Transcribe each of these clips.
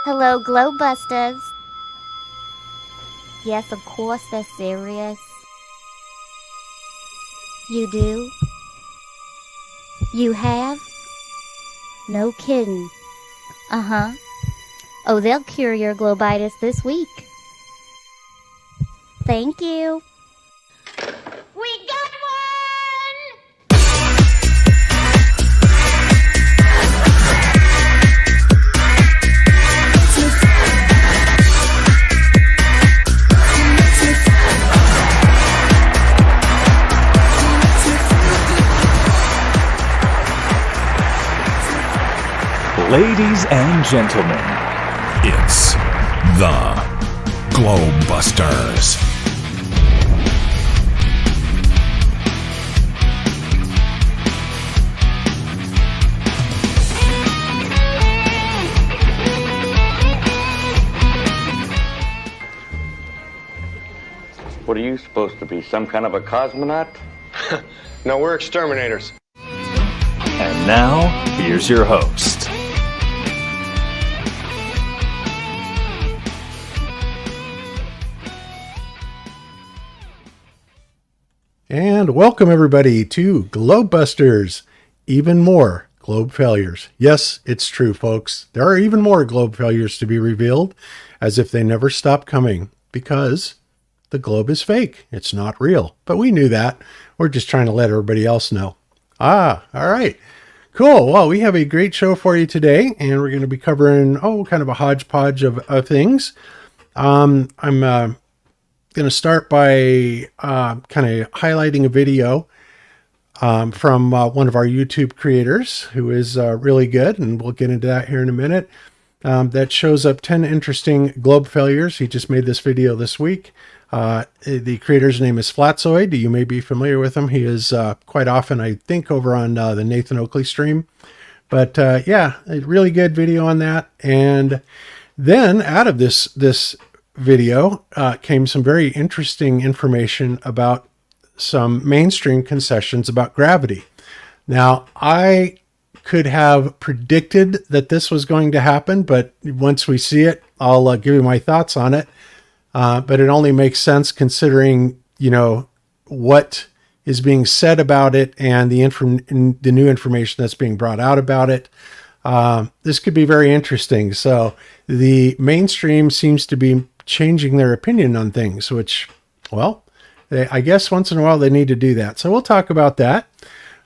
Hello, Globebusters. Yes, of course they're serious. You do? You have? No kidding. Uh-huh. Oh, they'll cure your globitis this week. Thank you. We got one! Ladies and gentlemen, it's the Globebusters. What are you supposed to be, some kind of a cosmonaut? No, we're exterminators. And now, here's your host. And welcome everybody to Globebusters. Even more globe failures. Yes, it's true, folks. There are even more globe failures to be revealed, as if they never stop coming, because the globe is fake. It's not real. But we knew that. We're just trying to let everybody else know. All right. Cool. Well, we have a great show for you today, and we're going to be covering, kind of a hodgepodge of things. I'm going to start by kind of highlighting a video from one of our YouTube creators who is really good, and we'll get into that here in a minute. That shows up 10 interesting globe failures. He just made this video this week. The creator's name is Flatzoid. You may be familiar with him. He is quite often, I think, over on the Nathan Oakley stream. But yeah, a really good video on that. And then out of this video came some very interesting information about some mainstream concessions about gravity. Now, I could have predicted that this was going to happen, but once we see it, I'll give you my thoughts on it. But it only makes sense considering, what is being said about it and the new information that's being brought out about it. This could be very interesting. So the mainstream seems to be changing their opinion on things, which, well, I guess once in a while they need to do that. So we'll talk about that.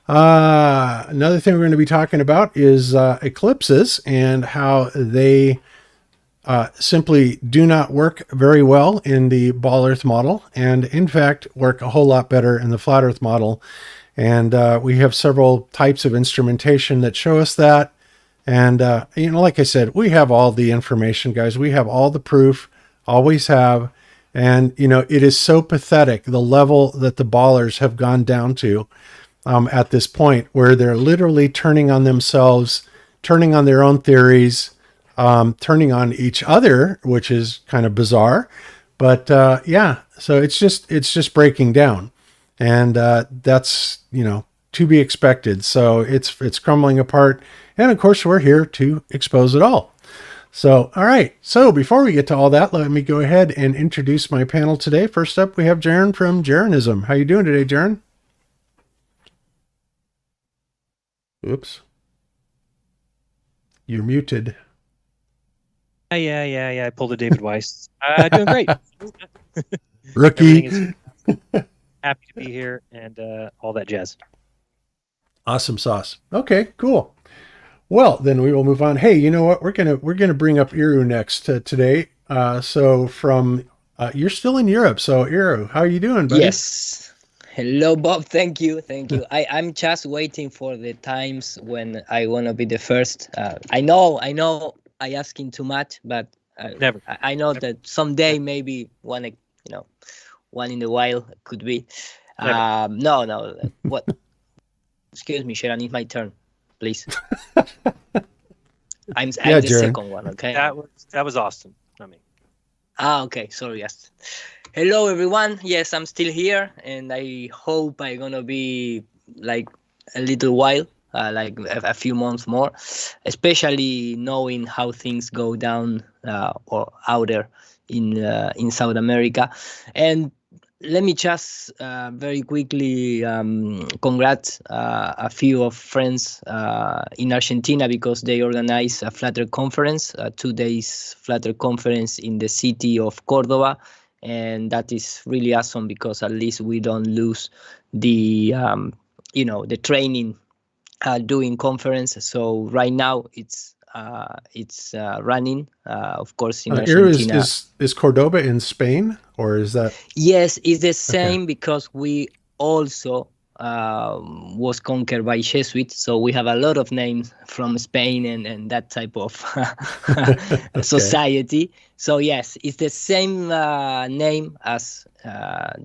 Another thing we're going to be talking about is eclipses and how they simply do not work very well in the ball Earth model, and in fact work a whole lot better in the flat Earth model. And we have several types of instrumentation that show us that. And, like I said, we have all the information, guys. We have all the proof, always have. And, it is so pathetic, the level that the ballers have gone down to at this point, where they're literally turning on themselves, turning on their own theories, turning on each other, which is kind of bizarre. But yeah, so it's just breaking down. And that's, to be expected. So it's crumbling apart. And of course, we're here to expose it all. So, all right. So before we get to all that, let me go ahead and introduce my panel today. First up, we have Jeran from Jeranism. How you doing today, Jeran? Oops. You're muted. Yeah. I pulled a David Weiss. Doing great. Rookie. Happy to be here and all that jazz. Awesome sauce. Okay, cool. Well, then we will move on. Hey, you know what? We're gonna bring up Iru next today. So from you're still in Europe. So Iru, how are you doing, buddy? Yes. Hello, Bob. Thank you. I'm just waiting for the times when I want to be the first. I know I asking too much, but Never. I know that someday maybe one in the wild could be. Never. No. What? Excuse me, Jeran. It's my turn, please. I'm Yeah, the Jeran. second one. Okay. That was awesome. I mean, Okay. Sorry. Yes. Hello, everyone. Yes, I'm still here, and I hope I'm gonna be like a little while, like a few months more, especially knowing how things go down or out there in South America. And let me just very quickly congrats a few of friends in Argentina because they organized a Flutter conference, a 2 days Flutter conference in the city of Cordoba. And that is really awesome because at least we don't lose the, the training doing conference. So right now it's running, of course, in Argentina. Is Cordoba in Spain, or is that? Yes, it's the same because we also was conquered by Jesuits, so we have a lot of names from Spain and that type of society. So yes, it's the same name as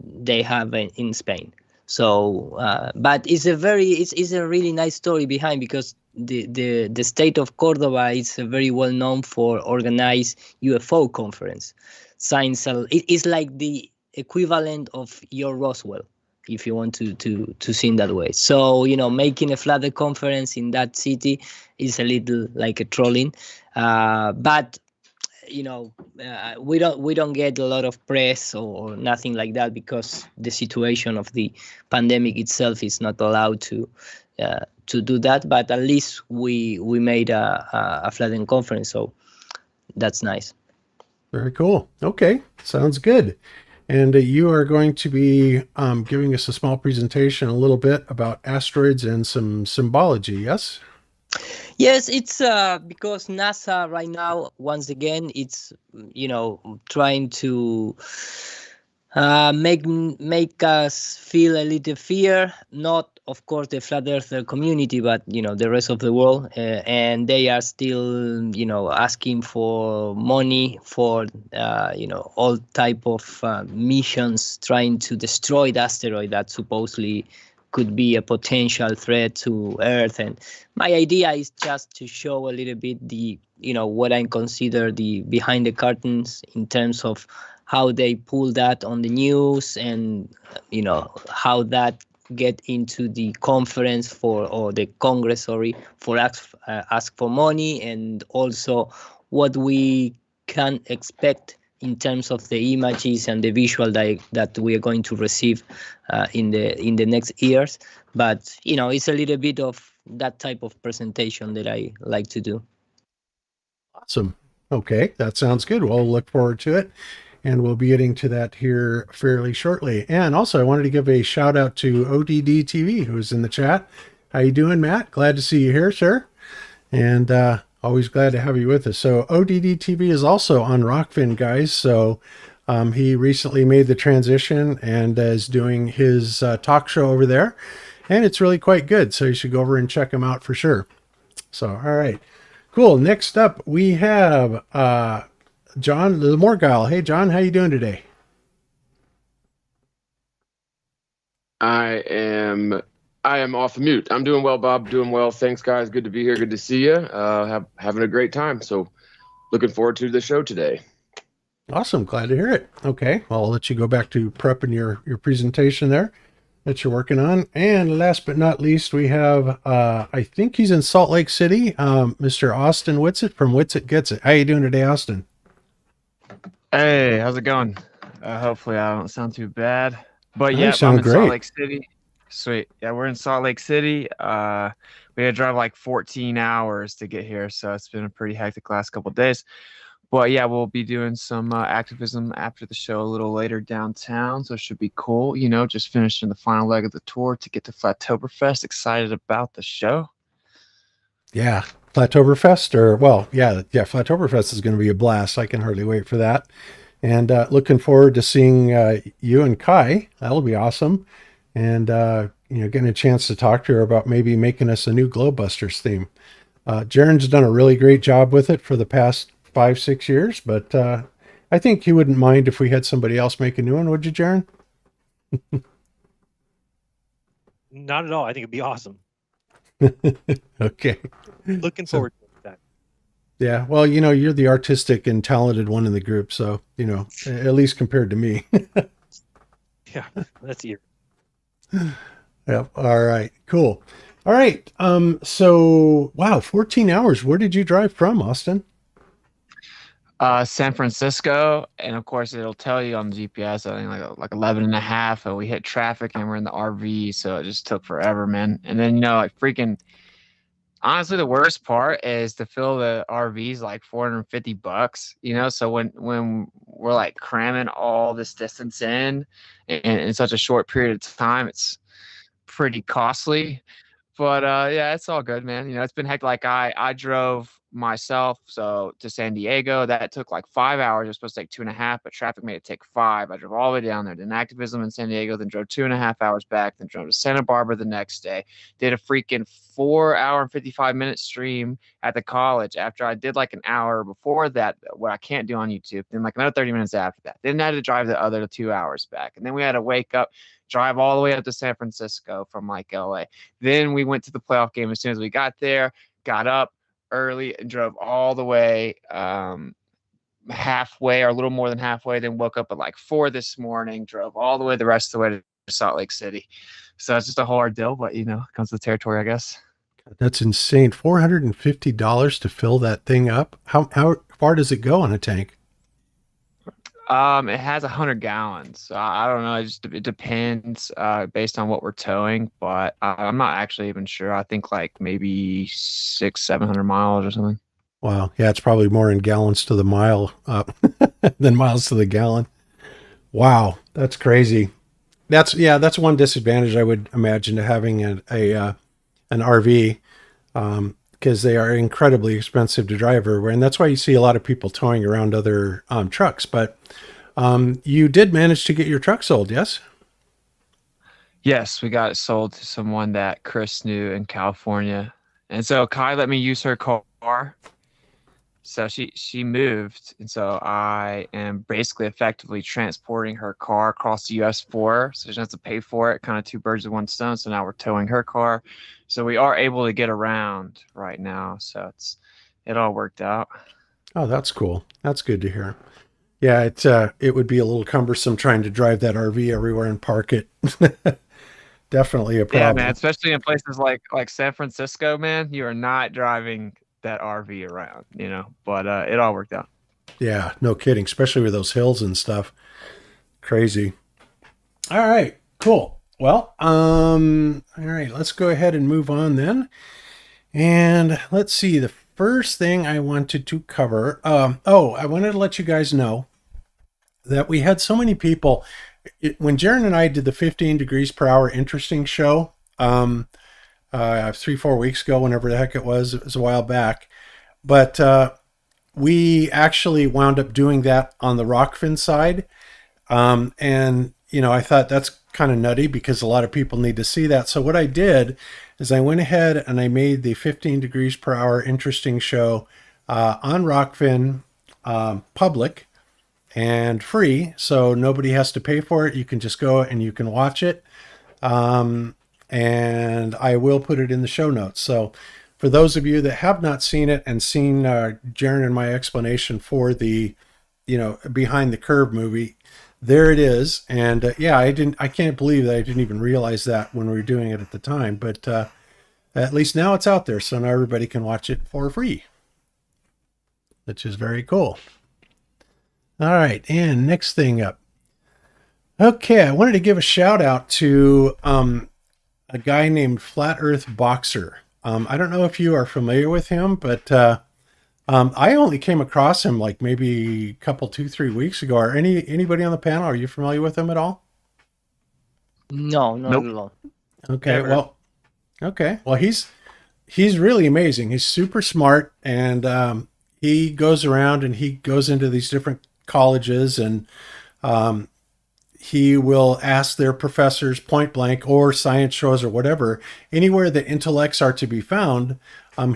they have in Spain. So, but it's a really nice story behind because the state of Cordoba is very well known for organized UFO conference. Science, it's like the equivalent of your Roswell, if you want to see in that way. So, making a Flutter conference in that city is a little like a trolling, but we don't get a lot of press or nothing like that because the situation of the pandemic itself is not allowed to do that. But at least we made a Flutter conference, so that's nice. Very cool. Okay, sounds good. And you are going to be giving us a small presentation, a little bit about asteroids and some symbology, yes? Yes, it's because NASA right now, once again, it's trying to make us feel a little fear. Not, of course, the flat earther community, but the rest of the world, and they are still asking for money for all type of missions trying to destroy the asteroid that supposedly could be a potential threat to Earth. And my idea is just to show a little bit the, what I consider the behind the curtains in terms of how they pull that on the news and, how that get into the conference or the Congress, for ask for money, and also what we can expect in terms of the images and the visual that we are going to receive in the next years. But it's a little bit of that type of presentation that I like to do. Awesome. Okay, that sounds good. We'll look forward to it, and we'll be getting to that here fairly shortly. And also, I wanted to give a shout out to ODD TV, who's in the chat. How you doing, Matt? Glad to see you here, sir. And always glad to have you with us. So ODD TV is also on Rockfin, guys. So he recently made the transition and is doing his talk show over there. And it's really quite good. So you should go over and check him out for sure. So, all right. Cool. Next up, we have John TheMorgile. Hey, John, how you doing today? I am off mute. I'm doing well, Bob. Doing well. Thanks, guys. Good to be here. Good to see you. Having a great time. So looking forward to the show today. Awesome. Glad to hear it. Okay. Well, I'll let you go back to prepping your presentation there that you're working on. And last but not least, we have, I think he's in Salt Lake City, Mr. Austin Whitsitt from Whitsitt Gets It. How you doing today, Austin? Hey, how's it going? Hopefully I don't sound too bad. But yeah, I'm in great. Salt Lake City. Sweet. Yeah, we're in Salt Lake City. We had to drive like 14 hours to get here, so it's been a pretty hectic last couple of days. But yeah, we'll be doing some activism after the show a little later downtown, so it should be cool. Just finishing the final leg of the tour to get to Flattoberfest. Excited about the show. Yeah, Flattoberfest, Flattoberfest is going to be a blast. I can hardly wait for that. And looking forward to seeing you and Kai. That'll be awesome. And, getting a chance to talk to her about maybe making us a new Globebusters theme. Jeran's done a really great job with it for the past 5-6 years, but I think he wouldn't mind if we had somebody else make a new one, would you, Jeran? Not at all. I think it'd be awesome. Okay. Looking forward to that. Yeah, well, you're the artistic and talented one in the group, so, at least compared to me. Yeah, that's ear. Yep. All right, cool. All right. So, wow, 14 hours. Where did you drive from, Austin? San Francisco, and of course it'll tell you on the GPS, I think like 11 and a half, and we hit traffic and we're in the RV, so it just took forever, man. And then, like freaking, honestly, the worst part is to fill the RVs like $450, so when we're like cramming all this distance in such a short period of time, it's pretty costly. But yeah, it's all good, man. It's been hectic. Like I drove myself to San Diego. That took like 5 hours. It was supposed to take 2.5, but traffic made it take 5. I drove all the way down there, did an activism in San Diego, then drove 2.5 hours back, then drove to Santa Barbara the next day. Did a freaking 4-hour and 55-minute stream at the college after I did like an hour before that, what I can't do on YouTube. Then like another 30 minutes after that. Then I had to drive the other 2 hours back. And then we had to wake up, drive all the way up to San Francisco from like LA. Then we went to the playoff game as soon as we got there, got up early and drove all the way halfway or a little more than halfway, then woke up at like 4 this morning, drove all the way the rest of the way to Salt Lake City. So it's just a whole ordeal, but comes with the territory, I guess. That's insane. $450 to fill that thing up. How far does it go on a tank? It has 100 gallons. So I don't know. It depends based on what we're towing, but I'm not actually even sure. I think like maybe 600-700 miles or something. Wow. Yeah, it's probably more in gallons to the mile than miles to the gallon. Wow, that's crazy. That's one disadvantage I would imagine to having an RV, because they are incredibly expensive to drive everywhere, and that's why you see a lot of people towing around other trucks. But you did manage to get your truck sold, yes? Yes, we got it sold to someone that Chris knew in California, and so Kai let me use her car. So she moved, and so I am basically effectively transporting her car across the U.S. for her, so she doesn't have to pay for it. Kind of 2 birds with 1 stone. So now we're towing her car, so we are able to get around right now. So it all worked out. Oh, that's cool. That's good to hear. Yeah, it would be a little cumbersome trying to drive that RV everywhere and park it. Definitely a problem. Yeah, man, especially in places like San Francisco, man. You are not driving that RV around, but it all worked out. Yeah, no kidding, especially with those hills and stuff. Crazy. All right, cool. Well, all right, let's go ahead and move on then. And let's see, the first thing I wanted to cover, I wanted to let you guys know that we had so many people when Jeran and I did the 15 degrees per hour interesting show 3-4 weeks ago, whenever the heck it was a while back. But we actually wound up doing that on the Rockfin side. And, I thought that's kind of nutty because a lot of people need to see that. So what I did is I went ahead and I made the 15 degrees per hour interesting show on Rockfin public and free. So nobody has to pay for it. You can just go and you can watch it. And I will put it in the show notes. So for those of you that have not seen it and seen Jeran and my explanation for the, Behind the Curve movie, there it is. And I can't believe that I didn't even realize that when we were doing it at the time, but at least now it's out there. So now everybody can watch it for free, which is very cool. All right. And next thing up. Okay. I wanted to give a shout out to, a guy named Flat Earth Boxer. I don't know if you are familiar with him, but I only came across him like maybe a couple, 2-3 weeks ago. Are anybody on the panel? Are you familiar with him at all? No, not at all. Okay, well, he's really amazing. He's super smart, and he goes around and he goes into these different colleges, and he will ask their professors point blank, or science shows or whatever, anywhere that intellects are to be found.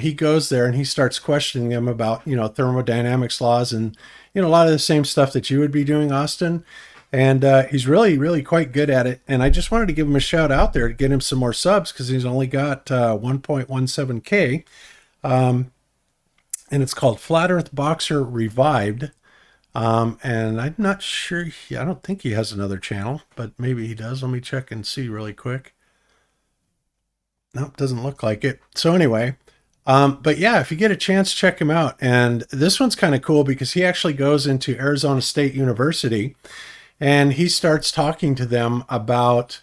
He goes there and he starts questioning them about, thermodynamics laws and, a lot of the same stuff that you would be doing, Austin. And he's really, really quite good at it. And I just wanted to give him a shout out there to get him some more subs, because he's only got 1.17K. And it's called Flat Earth Boxer Revived. And I'm not sure, I don't think he has another channel, but maybe he does. Let me check and see really quick. Nope, doesn't look like it. So anyway, but yeah, if you get a chance, check him out. And this one's kind of cool because he actually goes into Arizona State University and he starts talking to them about,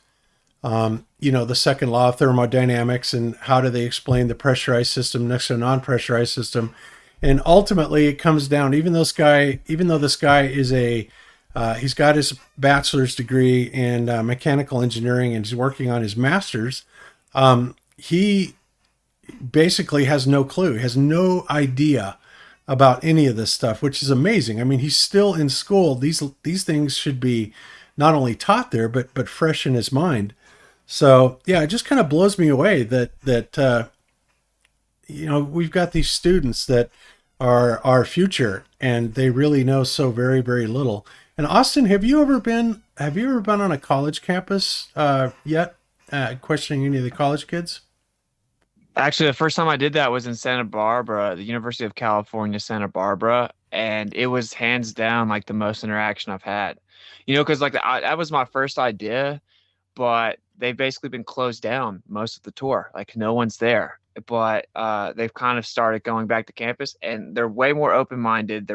the second law of thermodynamics and how do they explain the pressurized system next to a non-pressurized system. And ultimately it comes down, even though this guy is he's got his bachelor's degree in mechanical engineering and he's working on his master's, he basically has no clue, has no idea about any of this stuff, which is amazing. I mean, he's still in school. These things should be not only taught there, but fresh in his mind. So yeah, it just kind of blows me away that we've got these students that are our future and they really know so very, very little. And Austin, have you ever been on a college campus yet, questioning any of the college kids? Actually, the first time I did that was in Santa Barbara, the University of California, Santa Barbara. And it was hands down like the most interaction I've had, because that was my first idea, but they've basically been closed down most of the tour. Like no one's there, but they've kind of started going back to campus and they're way more open-minded. They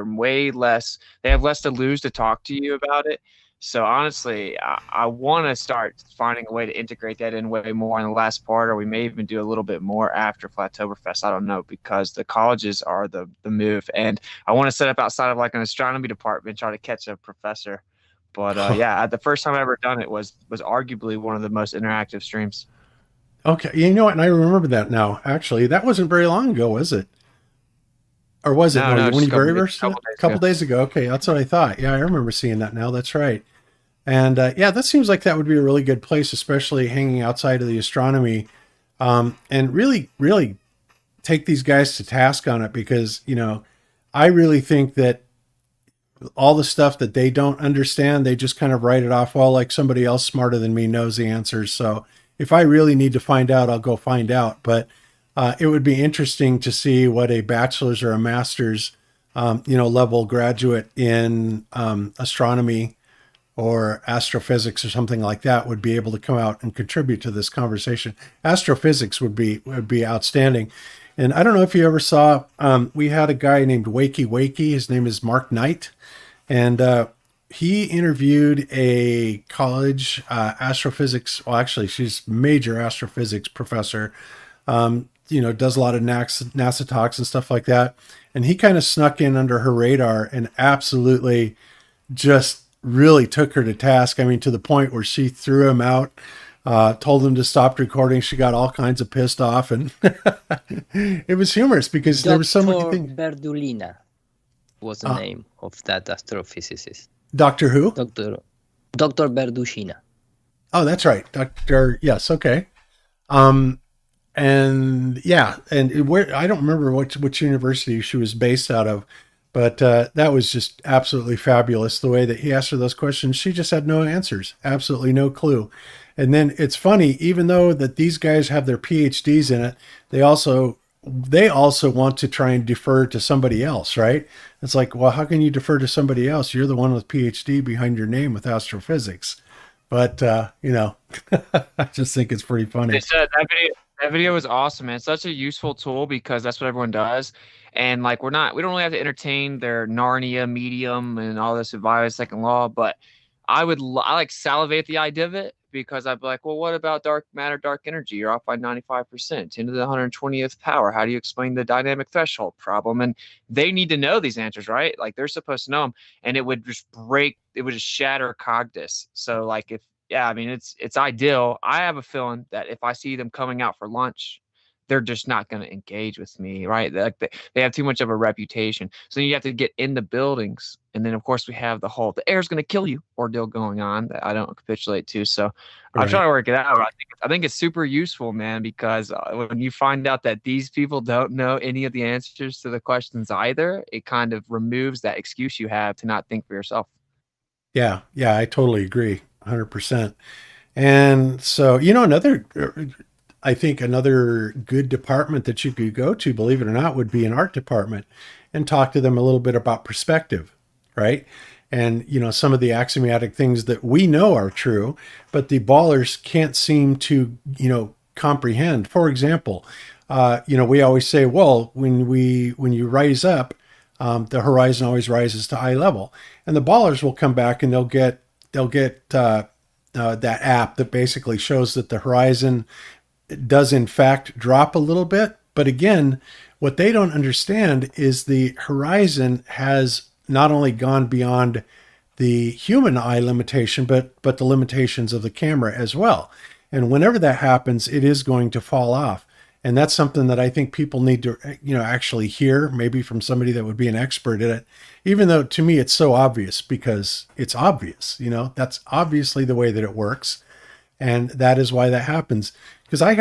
have less to lose to talk to you about it. So honestly, I want to start finding a way to integrate that in way more in the last part, or we may even do a little bit more after Flattoberfest. I don't know, because the colleges are the move. And I want to set up outside of like an astronomy department, try to catch a professor. But yeah, the first time I ever done it was arguably one of the most interactive streams. Okay, you know what? And I remember that now. Actually, that wasn't very long ago, was it? Or was it? No, when you very a first? A couple days ago. Okay, that's what I thought. Yeah, I remember seeing that now. That's right. And yeah, that seems like that would be a really good place, especially hanging outside of the astronomy, and really, really take these guys to task on it, because I really think that all the stuff that they don't understand, they just kind of write it off. Well, like somebody else smarter than me knows the answers. So if I really need to find out, I'll go find out. But it would be interesting to see what a bachelor's or a master's, level graduate in astronomy or astrophysics or something like that would be able to come out and contribute to this conversation. Astrophysics would be outstanding. And I don't know if you ever saw, we had a guy named Wakey Wakey. His name is Mark Knight. And he interviewed a college astrophysics. Well, actually, she's major astrophysics professor. Does a lot of NASA talks and stuff like that. And he kind of snuck in under her radar and absolutely just really took her to task. I mean, to the point where she threw him out, told him to stop recording. She got all kinds of pissed off, and it was humorous because there was so many things. Berdulina was the name of that astrophysicist. Doctor who? Dr. Berdushina. Oh, that's right. Yes. Okay. And yeah, and where, I don't remember which university she was based out of, but that was just absolutely fabulous. The way that he asked her those questions, she just had no answers, absolutely no clue. And then it's funny, even though that these guys have their PhDs in it, they also want to try and defer to somebody else, right? It's like, well, how can you defer to somebody else? You're the one with PhD behind your name with astrophysics. But, I just think it's pretty funny. They said that video was awesome, man. It's such a useful tool because that's what everyone does. And like, we don't really have to entertain their Narnia medium and all this via second law, but I like salivate the idea of it, because I'd be like, well, what about dark matter, dark energy? You're off by 95%, 10 to the 120th power. How do you explain the dynamic threshold problem? And they need to know these answers, right? Like they're supposed to know them, and it would just shatter cognitus. So like it's ideal. I have a feeling that if I see them coming out for lunch, they're just not going to engage with me, right? Like they have too much of a reputation. So you have to get in the buildings. And then, of course, we have the air's going to kill you ordeal going on that I don't capitulate to. So I'm trying to work it out. I think it's super useful, man, because when you find out that these people don't know any of the answers to the questions either, it kind of removes that excuse you have to not think for yourself. Yeah, I totally agree, 100%. And so, I think another good department that you could go to, believe it or not, would be an art department, and talk to them a little bit about perspective, right? And, some of the axiomatic things that we know are true, but the ballers can't seem to, comprehend. For example, we always say, well, when you rise up, the horizon always rises to eye level, and the ballers will come back and they'll get that app that basically shows that the horizon does in fact drop a little bit. But again, what they don't understand is the horizon has not only gone beyond the human eye limitation, but the limitations of the camera as well. And whenever that happens, it is going to fall off. And that's something that I think people need to, actually hear, maybe from somebody that would be an expert in it, even though to me it's so obvious, because it's obvious, that's obviously the way that it works. And that is why that happens. Because I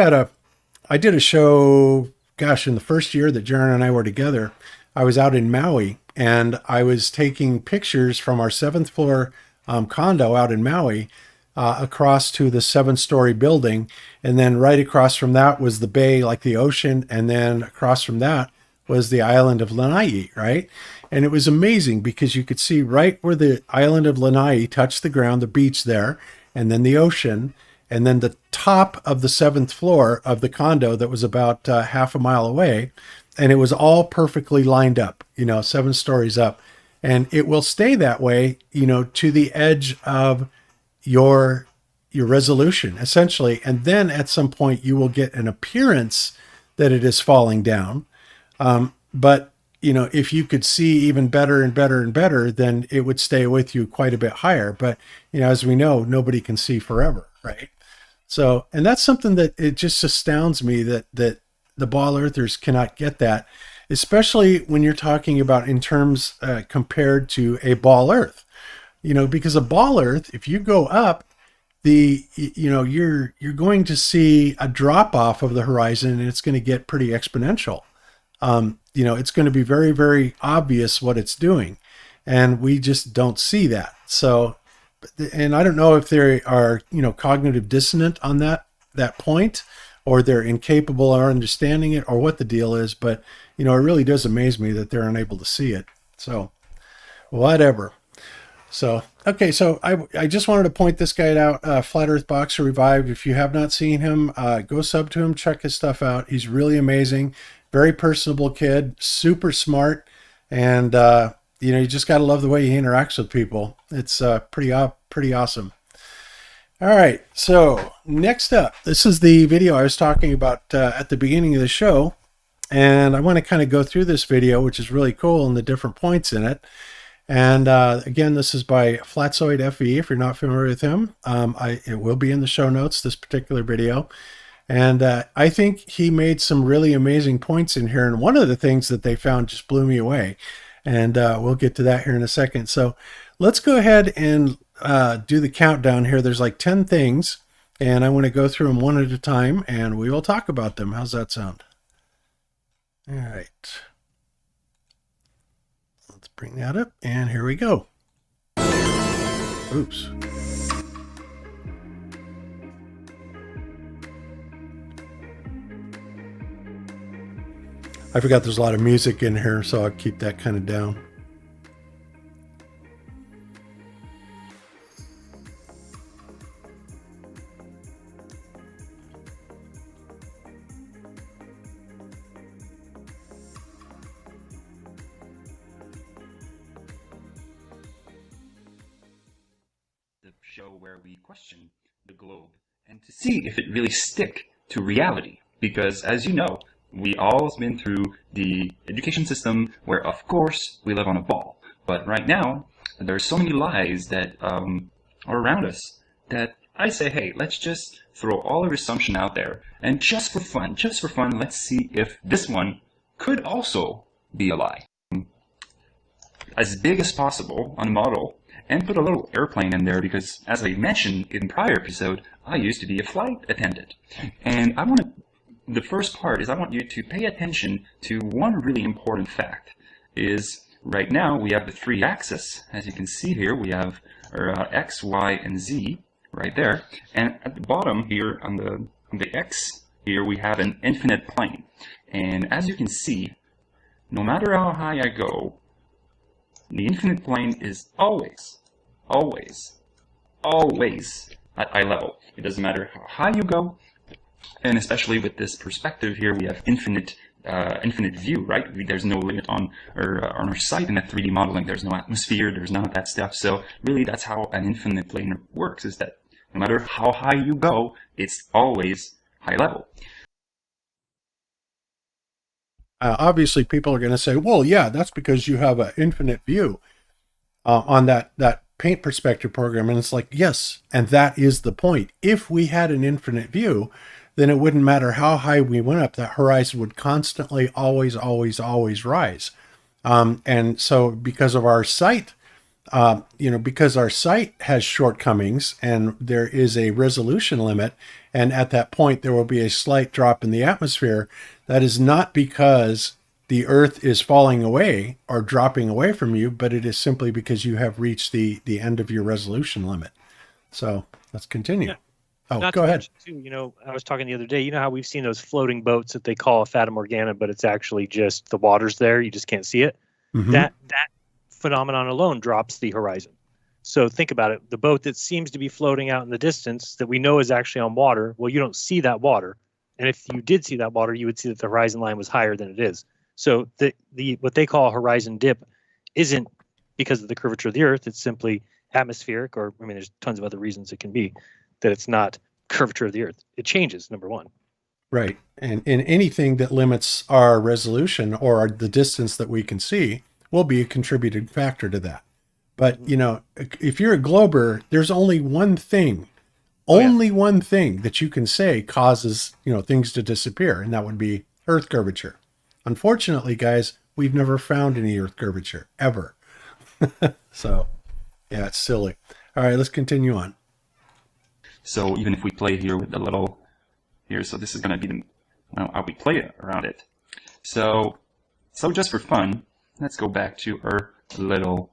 did a show, in the first year that Jeran and I were together, I was out in Maui and I was taking pictures from our 7th floor condo out in Maui, across to the 7-story building. And then right across from that was the bay, like the ocean. And then across from that was the island of Lanai, right? And it was amazing because you could see right where the island of Lanai touched the ground, the beach there, and then the ocean, and then the top of the 7th floor of the condo that was about half a mile away. And it was all perfectly lined up, 7 stories up. And it will stay that way, to the edge of your resolution, essentially. And then at some point you will get an appearance that it is falling down. But if you could see even better and better and better, then it would stay with you quite a bit higher. But, as we know, nobody can see forever, right? So, and that's something that it just astounds me that the ball earthers cannot get that, especially when you're talking about in terms compared to a ball earth. Because a ball earth, if you go up, you're going to see a drop off of the horizon, and it's going to get pretty exponential. It's going to be very, very obvious what it's doing, and we just don't see that. So, and I don't know if they are, cognitive dissonant on that point, or they're incapable of understanding it, or what the deal is. But, it really does amaze me that they're unable to see it. So, whatever. So, okay, so I just wanted to point this guy out, Flat Earth Boxer Revived. If you have not seen him, go sub to him, check his stuff out. He's really amazing, very personable kid, super smart, and you just got to love the way he interacts with people. It's pretty awesome. All right, so next up, this is the video I was talking about at the beginning of the show, and I want to kind of go through this video, which is really cool, and the different points in it. And again, this is by Flatzoid FE. If you're not familiar with him, it will be in the show notes, this particular video. And I think he made some really amazing points in here. And one of the things that they found just blew me away. And we'll get to that here in a second. So let's go ahead and do the countdown here. There's like 10 things, and I want to go through them one at a time, and we will talk about them. How's that sound? All right. Bring that up, and here we go. Oops. I forgot there's a lot of music in here, so I'll keep that kind of down. Show where we question the globe and to see if it really stick to reality, because as you know, we all have been through the education system where of course we live on a ball, but right now there are so many lies that are around us that I say, hey, let's just throw all our assumption out there, and just for fun, let's see if this one could also be a lie. As big as possible on a model, and put a little airplane in there because, as I mentioned in prior episode, I used to be a flight attendant. And the first part is I want you to pay attention to one really important fact, is right now we have the three axes. As you can see here, we have our X, Y, and Z right there. And at the bottom here on the X here, we have an infinite plane. And as you can see, no matter how high I go, the infinite plane is always at eye level. It doesn't matter how high you go, and especially with this perspective here, we have infinite view, right? There's no limit on our sight in that 3D modeling. There's no atmosphere, there's none of that stuff. So really, that's how an infinite plane works, is that no matter how high you go, it's always high level. Obviously, people are going to say, well, yeah, that's because you have an infinite view on that paint perspective program. And it's like, yes, and that is the point. If we had an infinite view, then it wouldn't matter how high we went up. That horizon would constantly, always rise. And so because of our sight, because our sight has shortcomings and there is a resolution limit, and at that point there will be a slight drop in the atmosphere, that is not because the Earth is falling away or dropping away from you, but it is simply because you have reached the end of your resolution limit. So let's continue. Yeah. Oh, go ahead. Too, I was talking the other day, how we've seen those floating boats that they call a Fata Morgana, but it's actually just the water's there. You just can't see it. Mm-hmm. That phenomenon alone drops the horizon. So think about it. The boat that seems to be floating out in the distance that we know is actually on water, well, you don't see that water. And if you did see that water, you would see that the horizon line was higher than it is. So the what they call a horizon dip isn't because of the curvature of the Earth. It's simply atmospheric, or there's tons of other reasons it can be that it's not curvature of the Earth. It changes, number one. Right. And anything that limits our resolution or the distance that we can see will be a contributing factor to that. But, if you're a glober, there's only one thing, one thing that you can say causes, things to disappear, and that would be Earth curvature. Unfortunately, guys, we've never found any Earth curvature, ever. So, yeah, it's silly. All right, let's continue on. So even if we play here with the little here, so this is going to be how we play around it. So just for fun, let's go back to our little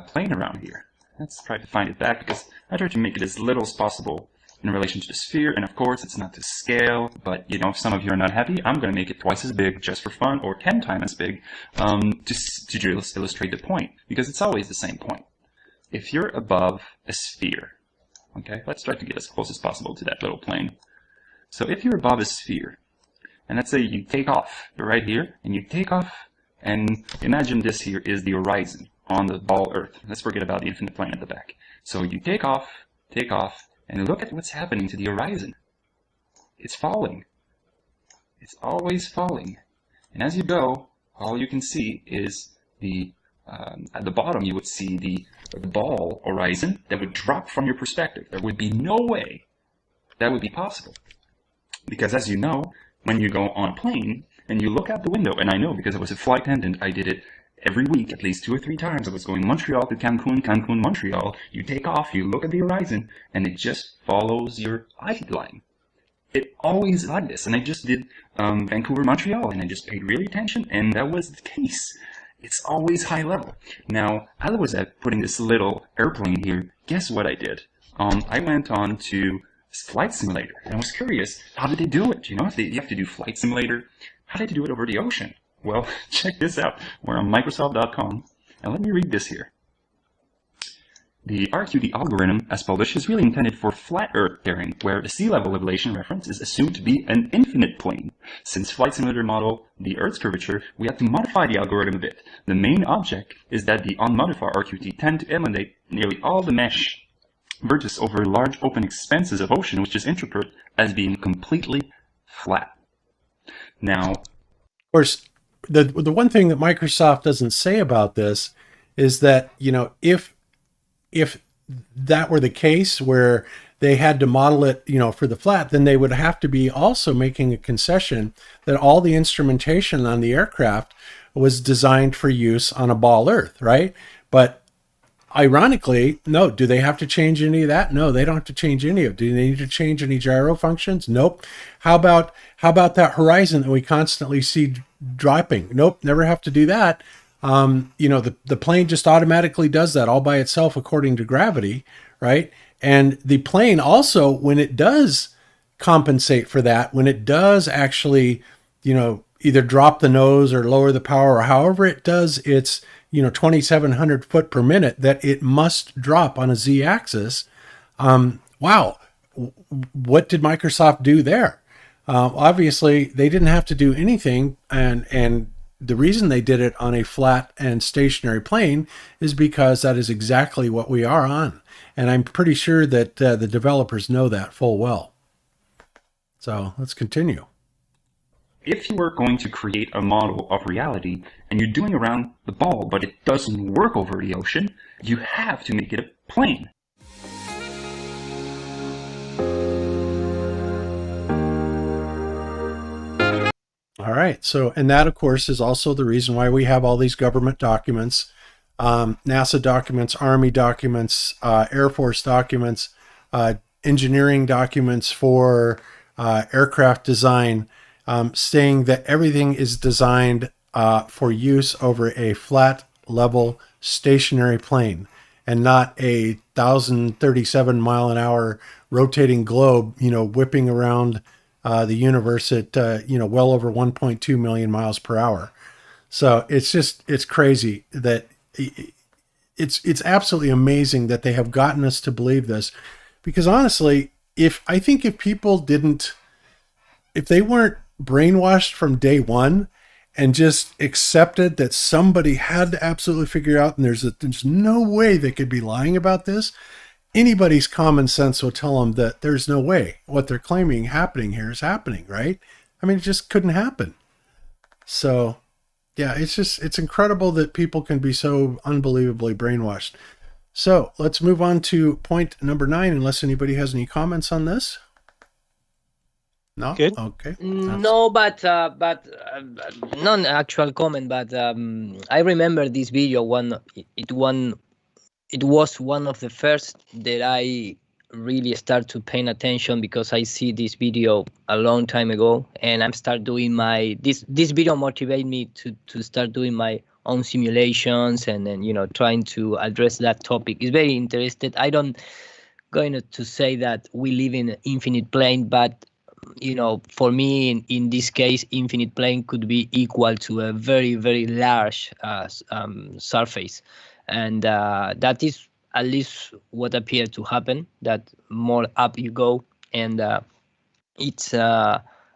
plane around here. Let's try to find it back, because I try to make it as little as possible in relation to the sphere. And of course, it's not to scale, but if some of you are not happy, I'm going to make it twice as big just for fun, or 10 times as big, just to illustrate the point, because it's always the same point. If you're above a sphere, okay, let's try to get as close as possible to that little plane. So if you're above a sphere, and let's say you take off, you're right here, and you take off, and imagine this here is the horizon on the ball Earth. Let's forget about the infinite plane at the back. So you take off, and look at what's happening to the horizon. It's falling. It's always falling. And as you go, all you can see is at the bottom you would see the ball horizon that would drop from your perspective. There would be no way that would be possible. Because as you know, when you go on a plane and you look out the window, and I know because I was a flight attendant, I did it every week, at least 2 or 3 times. I was going Montreal to Cancun, Cancun, Montreal. You take off, you look at the horizon, and it just follows your eye line. It always like this. And I just did Vancouver, Montreal, and I just paid really attention, and that was the case. It's always high level. Now, as I was putting this little airplane here, guess what I did? I went on to Flight Simulator, and I was curious, how did they do it? You have to do Flight Simulator. How did they do it over the ocean? Well, check this out. We're on Microsoft.com, and let me read this here. The RQD algorithm, as published, is really intended for flat Earth pairing, where the sea level elevation reference is assumed to be an infinite plane. Since Flight Simulator model the Earth's curvature, we have to modify the algorithm a bit. The main object is that the unmodified RQT tend to eliminate nearly all the mesh vertices over large open expanses of ocean, which is interpreted as being completely flat. Now, of course, the one thing that Microsoft doesn't say about this is that, if that were the case where they had to model it, for the flat, then they would have to be also making a concession that all the instrumentation on the aircraft was designed for use on a ball Earth, right? But ironically, no. Do they have to change any of that? No, they don't have to change any of it. Do they need to change any gyro functions? Nope. How about that horizon that we constantly see dropping? Nope, never have to do that. The plane just automatically does that all by itself according to gravity, right? And the plane also, when it does compensate for that, when it does actually, either drop the nose or lower the power, or however it does its 2,700 foot per minute that it must drop on a z-axis. Wow, what did Microsoft do there? Obviously, they didn't have to do anything, and the reason they did it on a flat and stationary plane is because that is exactly what we are on, and I'm pretty sure that the developers know that full well. So let's continue. If you were going to create a model of reality and you're doing around the ball, but it doesn't work over the ocean, you have to make it a plane. All right. So, and that, of course, is also the reason why we have all these government documents, NASA documents, Army documents, Air Force documents, engineering documents for aircraft design, saying that everything is designed for use over a flat, level, stationary plane, and not a 1,037 mile an hour rotating globe, whipping around the universe at, well over 1.2 million miles per hour. So it's crazy that it's absolutely amazing that they have gotten us to believe this, because honestly, if people if they weren't brainwashed from day one and just accepted that somebody had to absolutely figure out, and there's no way they could be lying about this, anybody's common sense will tell them that there's no way what they're claiming happening here is happening, right? I mean, it just couldn't happen. So yeah, it's incredible that people can be so unbelievably brainwashed. So let's move on to point number 9, unless anybody has any comments on this. No? Good. Okay. No, but not an actual comment, but I remember this video it was one of the first that I really start to paying attention, because I see this video a long time ago, and I'm start doing this video motivate me to start doing my own simulations, and then trying to address that topic. It's very interested. I don't going to say that we live in an infinite plane, but for me, in this case, infinite plane could be equal to a very, very large surface. And that is at least what appeared to happen, that more up you go, and it's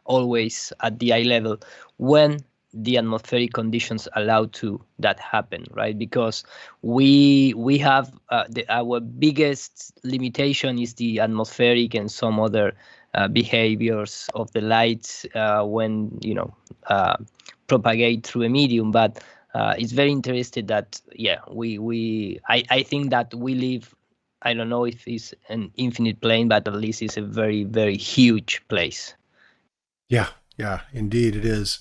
always at the eye level when the atmospheric conditions allow to that happen, right? Because we have our biggest limitation is the atmospheric and some other behaviors of the light when propagate through a medium. But it's very interesting that I think that we live, I don't know if it's an infinite plane, but at least it's a very, very huge place. Yeah, indeed it is.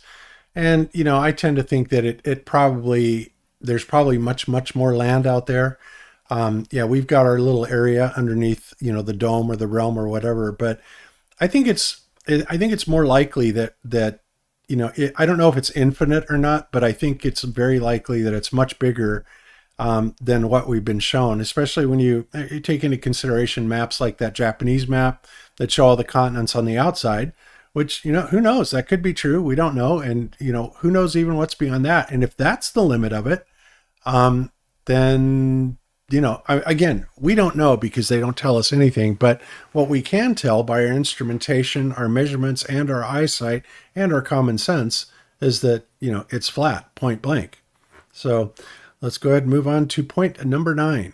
And I tend to think that there's probably much more land out there. We've got our little area underneath the dome or the realm or whatever, but I think it's more likely that I don't know if it's infinite or not, but I think it's very likely that it's much bigger than what we've been shown, especially when you take into consideration maps like that Japanese map that show all the continents on the outside, which, who knows? That could be true. We don't know. And, who knows even what's beyond that? And if that's the limit of it, then, again, we don't know because they don't tell us anything. But what we can tell by our instrumentation, our measurements, and our eyesight, and our common sense is that, it's flat, point blank. So let's go ahead and move on to point number 9.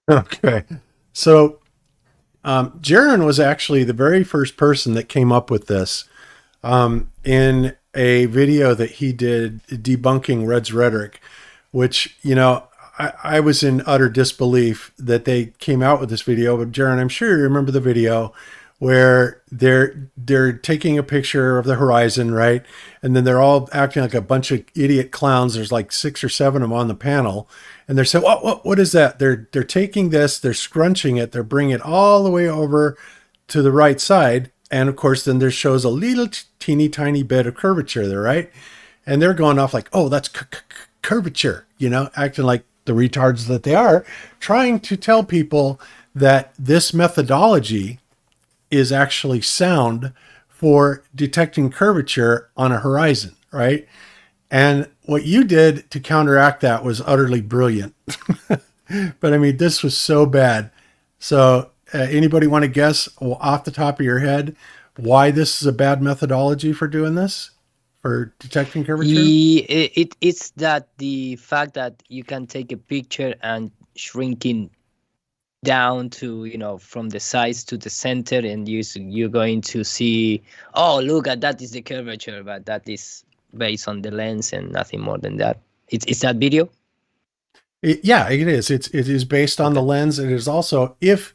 Okay. So Jeran was actually the very first person that came up with this in a video that he did debunking Red's rhetoric, which, you know, I was in utter disbelief that they came out with this video. But Jeran, I'm sure you remember the video where they're taking a picture of the horizon, right? And then they're all acting like a bunch of idiot clowns. There's like 6 or 7 of them on the panel. And they're saying, what is that? They're taking this, they're scrunching it, they're bringing it all the way over to the right side. And of course, then there shows a little teeny tiny bit of curvature there, right? And they're going off like, oh, that's curvature, you know, acting like the retards that they are, trying to tell people that this methodology is actually sound for detecting curvature on a horizon, right? And what you did to counteract that was utterly brilliant. But I mean, this was so bad. So anybody want to guess off the top of your head why this is a bad methodology for doing this, for detecting curvature? It's that the fact that you can take a picture and shrinking down to, you know, from the sides to the center, and you're going to see, oh, look at that is the curvature, but that is based on the lens and nothing more than that. It's that video? Yeah, it is. It is based on the lens. It is also, if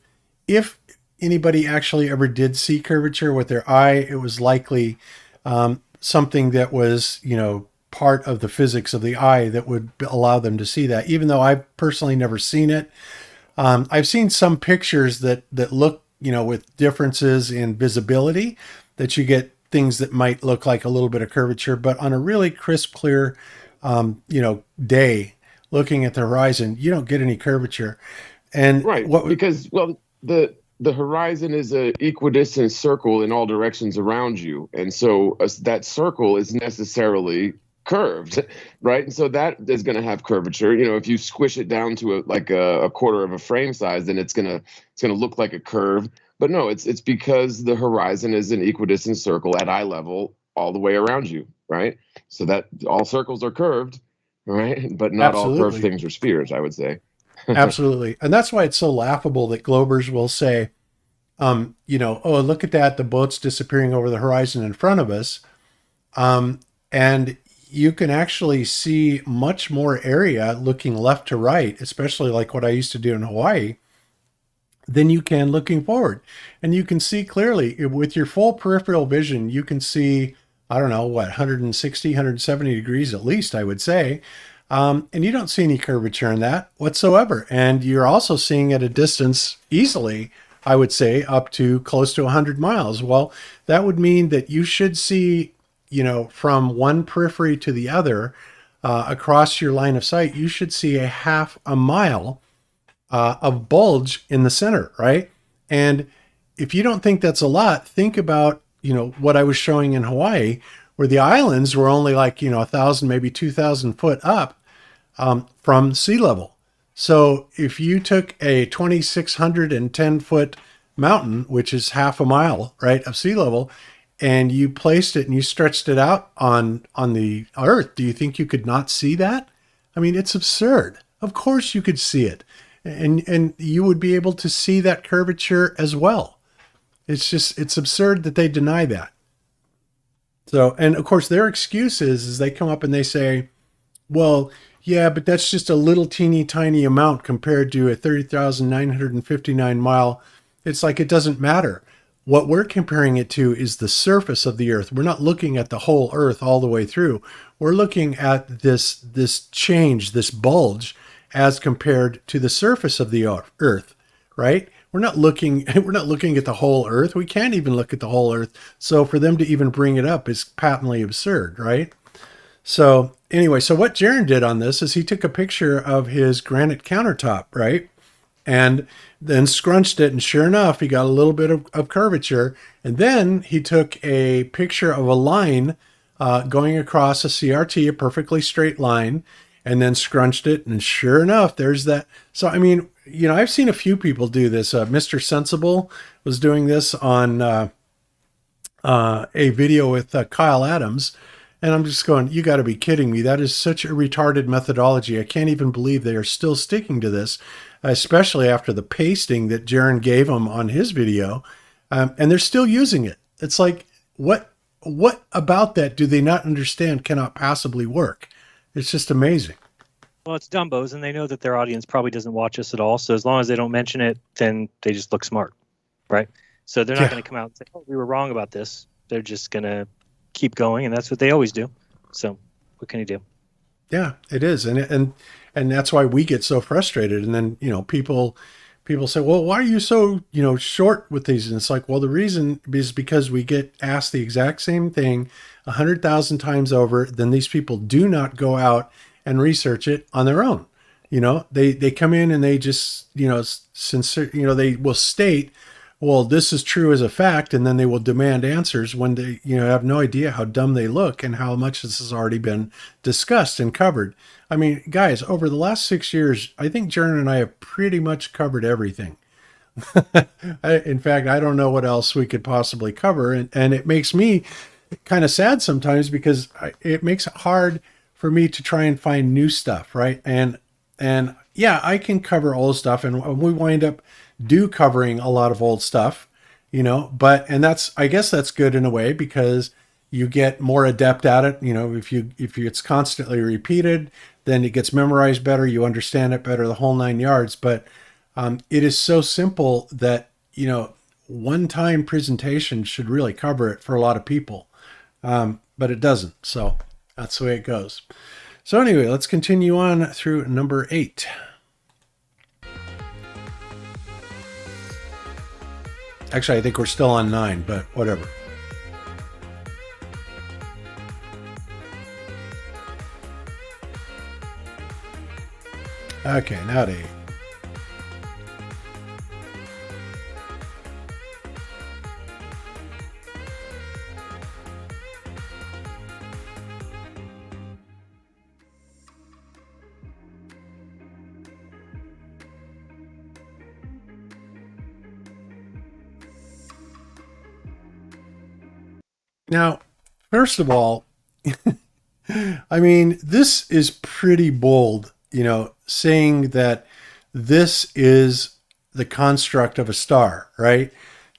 anybody actually ever did see curvature with their eye, it was likely something that was, you know, part of the physics of the eye that would allow them to see that, even though I've personally never seen it. I've seen some pictures that look, you know, with differences in visibility, that you get things that might look like a little bit of curvature, but on a really crisp, clear, you know, day looking at the horizon, you don't get any curvature. And right, because, well, the horizon is a equidistant circle in all directions around you. And so that circle is necessarily curved, right? And so that is going to have curvature. You know, if you squish it down to a quarter of a frame size, then it's going to look like a curve. But no, it's because the horizon is an equidistant circle at eye level all the way around you, right? So that all circles are curved, right? But not Absolutely. all curved things are spheres, I would say. Absolutely. And that's why it's so laughable that Globers will say, you know, oh, look at that, the boat's disappearing over the horizon in front of us. And you can actually see much more area looking left to right, especially like what I used to do in Hawaii, than you can looking forward. And you can see clearly with your full peripheral vision, you can see, I don't know, what, 160, 170 degrees at least, I would say. And you don't see any curvature in that whatsoever. And you're also seeing at a distance easily, I would say, up to close to 100 miles. Well, that would mean that you should see, you know, from one periphery to the other, across your line of sight, you should see a half a mile of bulge in the center, right? And if you don't think that's a lot, think about, you know, what I was showing in Hawaii, where the islands were only like, you know, 1,000, maybe 2,000 foot up from sea level. So if you took a 2,610 foot mountain, which is half a mile, right, of sea level, and you placed it and you stretched it out on the earth, do you think you could not see that? I mean, it's absurd. Of course you could see it. And you would be able to see that curvature as well. It's absurd that they deny that. So, and of course their excuse is they come up and they say, well, yeah, but that's just a little teeny tiny amount compared to a 30,959 mile. It's like, it doesn't matter. What we're comparing it to is the surface of the earth. We're not looking at the whole earth all the way through. We're looking at this change, this bulge, as compared to the surface of the earth, right? We're not looking at the whole earth. We can't even look at the whole earth. So for them to even bring it up is patently absurd, right? So anyway, so what Jeran did on this is he took a picture of his granite countertop, right? And then scrunched it, and sure enough, he got a little bit of curvature. And then he took a picture of a line going across a CRT, a perfectly straight line, and then scrunched it, and sure enough, there's that. So, I mean, you know, I've seen a few people do this. Mr. Sensible was doing this on a video with Kyle Adams, and I'm just going, you got to be kidding me. That is such a retarded methodology. I can't even believe they are still sticking to this. especially after the pasting that Jeran gave them on his video, and they're still using it. It's like, what about that do they not understand cannot possibly work? It's just amazing. Well, it's Dumbos, and they know that their audience probably doesn't watch us at all. So as long as they don't mention it, then they just look smart, right? So they're not going to come out and say, "Oh, we were wrong about this." They're just going to keep going, and that's what they always do. So what can you do? Yeah, it is, and that's why we get so frustrated. And then people say, "Well, why are you so short with these?" And it's like, well, the reason is because we get asked the exact same thing 100,000 times over. Then these people do not go out and research it on their own. They come in and they just they will state, well, this is true as a fact, and then they will demand answers when they have no idea how dumb they look and how much this has already been discussed and covered. I mean, guys, over the last 6 years, I think Jeran and I have pretty much covered everything. In fact, I don't know what else we could possibly cover, and it makes me kind of sad sometimes because it makes it hard for me to try and find new stuff, right? And yeah, I can cover old stuff, and we wind up covering a lot of old stuff, but I guess that's good in a way because you get more adept at it. If it's constantly repeated, then it gets memorized better, you understand it better, the whole 9 yards. But it is so simple that one-time presentation should really cover it for a lot of people, but it doesn't. So that's the way it goes. So anyway, let's continue on through number 8. Actually, I think we're still on 9, but whatever. Okay, now at 8. Now, first of all, I mean, this is pretty bold, saying that this is the construct of a star, right?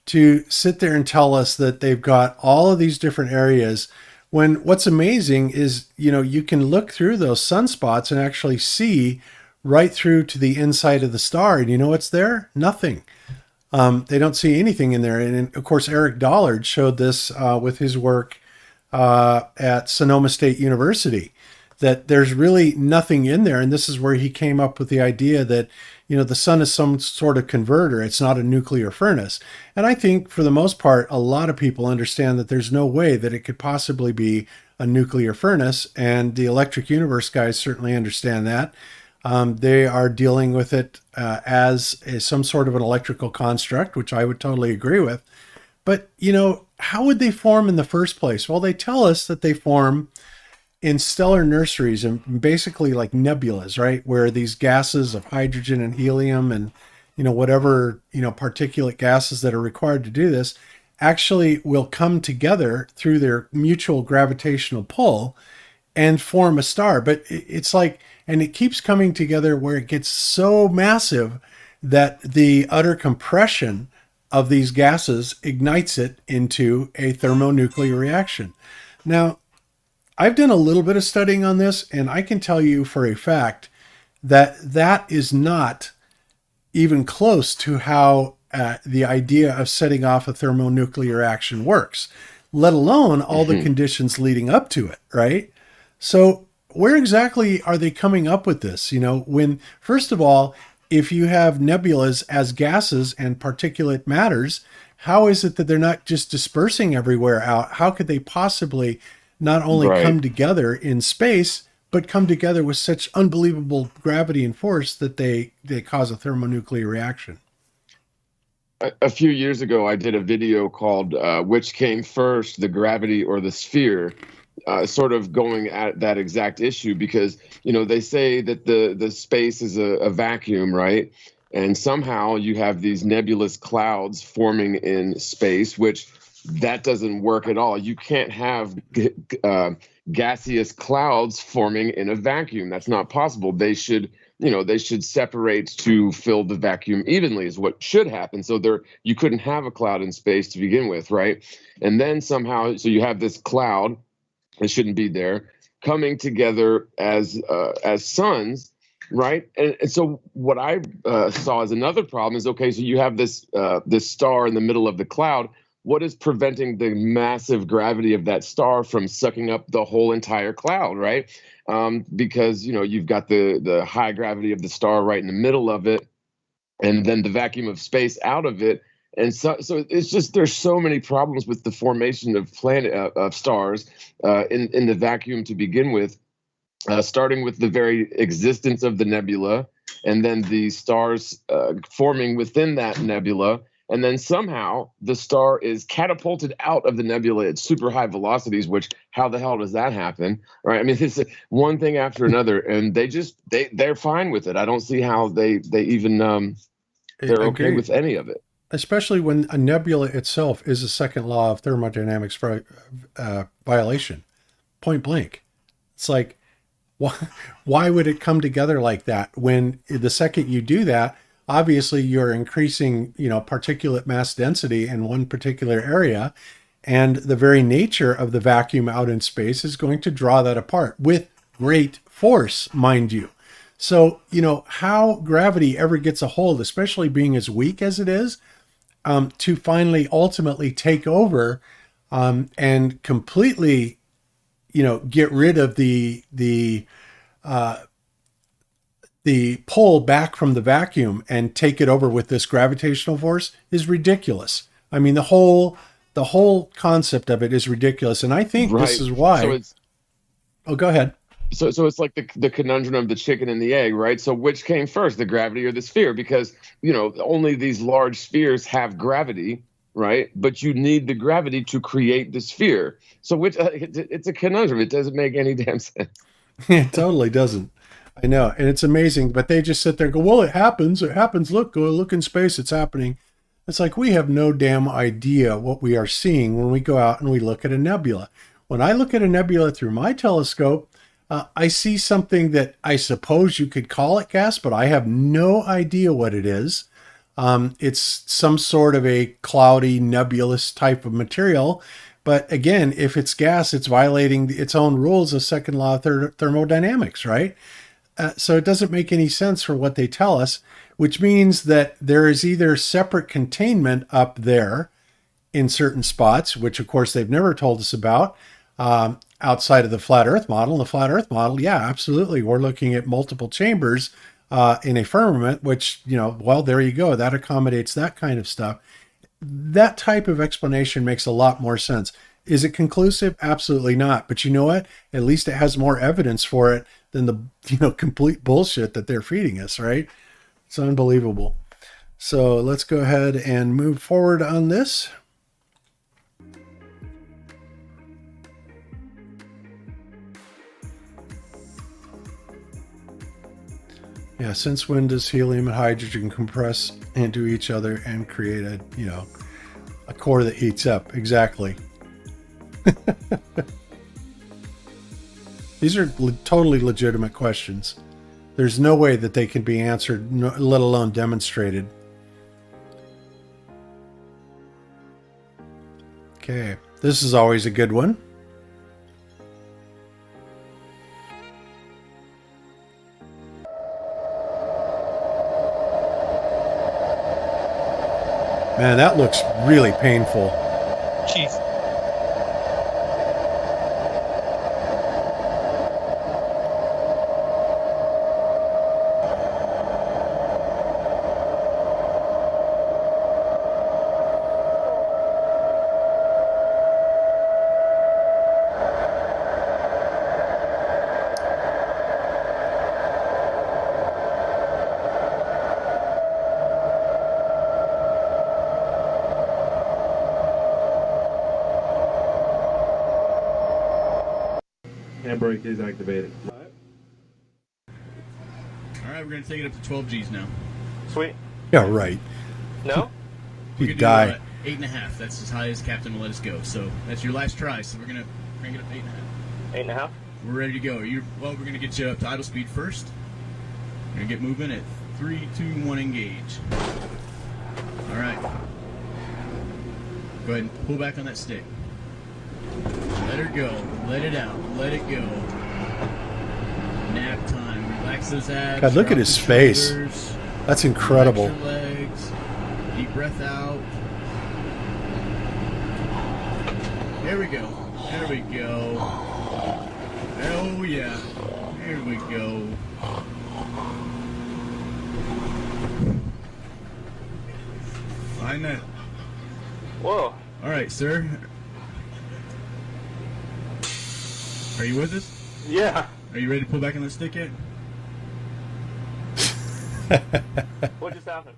To sit there and tell us that they've got all of these different areas, when what's amazing is, you can look through those sunspots and actually see right through to the inside of the star. And you know what's there? Nothing. They don't see anything in there. And of course, Eric Dollard showed this with his work at Sonoma State University, that there's really nothing in there. And this is where he came up with the idea that, the sun is some sort of converter. It's not a nuclear furnace. And I think for the most part, a lot of people understand that there's no way that it could possibly be a nuclear furnace. And the Electric Universe guys certainly understand that. They are dealing with it as some sort of an electrical construct, which I would totally agree with. But, how would they form in the first place? Well, they tell us that they form in stellar nurseries and basically like nebulas, right? Where these gases of hydrogen and helium and, whatever, particulate gases that are required to do this actually will come together through their mutual gravitational pull and form a star. But it's like, and it keeps coming together where it gets so massive that the utter compression of these gases ignites it into a thermonuclear reaction. Now, I've done a little bit of studying on this, and I can tell you for a fact that that is not even close to how the idea of setting off a thermonuclear action works, let alone all the conditions leading up to it, right? So where exactly are they coming up with this? When, first of all, if you have nebulas as gases and particulate matters, how is it that they're not just dispersing everywhere out? How could they possibly not only come together in space, but come together with such unbelievable gravity and force that they cause a thermonuclear reaction? A few years ago, I did a video called Which Came First, the Gravity or the Sphere? Sort of going at that exact issue because, they say that the space is a vacuum, right? And somehow you have these nebulous clouds forming in space, which that doesn't work at all. You can't have gaseous clouds forming in a vacuum. That's not possible. They should they should separate to fill the vacuum evenly is what should happen. So you couldn't have a cloud in space to begin with, right? And then somehow, so you have this cloud, it shouldn't be there, coming together as suns, right? And so what I saw as another problem is, okay, so you have this star in the middle of the cloud. What is preventing the massive gravity of that star from sucking up the whole entire cloud, right? Because you've got the high gravity of the star right in the middle of it, and then the vacuum of space out of it. And so it's just, there's so many problems with the formation of stars in the vacuum to begin with, starting with the very existence of the nebula, and then the stars forming within that nebula. And then somehow the star is catapulted out of the nebula at super high velocities, which, how the hell does that happen? Right? I mean, it's one thing after another, and they're fine with it. I don't see how they even they're okay with any of it. Especially when a nebula itself is a second law of thermodynamics violation, point blank. It's like, why would it come together like that? When the second you do that, obviously you're increasing, particulate mass density in one particular area, and the very nature of the vacuum out in space is going to draw that apart with great force, mind you. So, how gravity ever gets a hold, especially being as weak as it is, to finally ultimately take over and completely, get rid of the pull back from the vacuum and take it over with this gravitational force is ridiculous. I mean, the whole concept of it is ridiculous. And I think this is why. Go ahead. So it's like the conundrum of the chicken and the egg, right? So which came first, the gravity or the sphere? Because, only these large spheres have gravity, right? But you need the gravity to create the sphere. So it's a conundrum. It doesn't make any damn sense. It totally doesn't. I know. And it's amazing, but they just sit there and go, well, it happens. Look, go look in space. It's happening. It's like, we have no damn idea what we are seeing when we go out and we look at a nebula. When I look at a nebula through my telescope, I see something that I suppose you could call it gas, but I have no idea what it is. It's some sort of a cloudy, nebulous type of material. But again, if it's gas, it's violating its own rules of second law of thermodynamics, right? So it doesn't make any sense for what they tell us, which means that there is either separate containment up there in certain spots, which of course they've never told us about, outside of the flat Earth model. The flat Earth model, yeah, absolutely. We're looking at multiple chambers in a firmament, which, well, there you go. That accommodates that kind of stuff. That type of explanation makes a lot more sense. Is it conclusive? Absolutely not. But you know what? At least it has more evidence for it than the complete bullshit that they're feeding us, right? It's unbelievable. So let's go ahead and move forward on this. Yeah, since when does helium and hydrogen compress into each other and create a core that heats up? Exactly. These are totally legitimate questions. There's no way that they can be answered, let alone demonstrated. Okay, this is always a good one. Man, that looks really painful. Jeez. Handbrake is activated. Alright, we're going to take it up to 12 Gs now. Sweet. Yeah, right. No? We You could die. do 8.5. That's as high as Captain will let us go. So that's your last try. So we're going to crank it up to 8.5. 8.5? We're ready to go. We're going to get you up to idle speed first. We're gonna get moving at 3, 2, 1, engage. All right. Go ahead and pull back on that stick. Let her go. Let it out. Let it go. Nap time. Relax those abs. God, look at his face. Shoulders. That's incredible. Relax your legs. Deep breath out. There we go. There we go. Oh yeah. There we go. Find that. Whoa. All right, sir. Are you with us? Yeah. Are you ready to pull back on the stick yet? What just happened?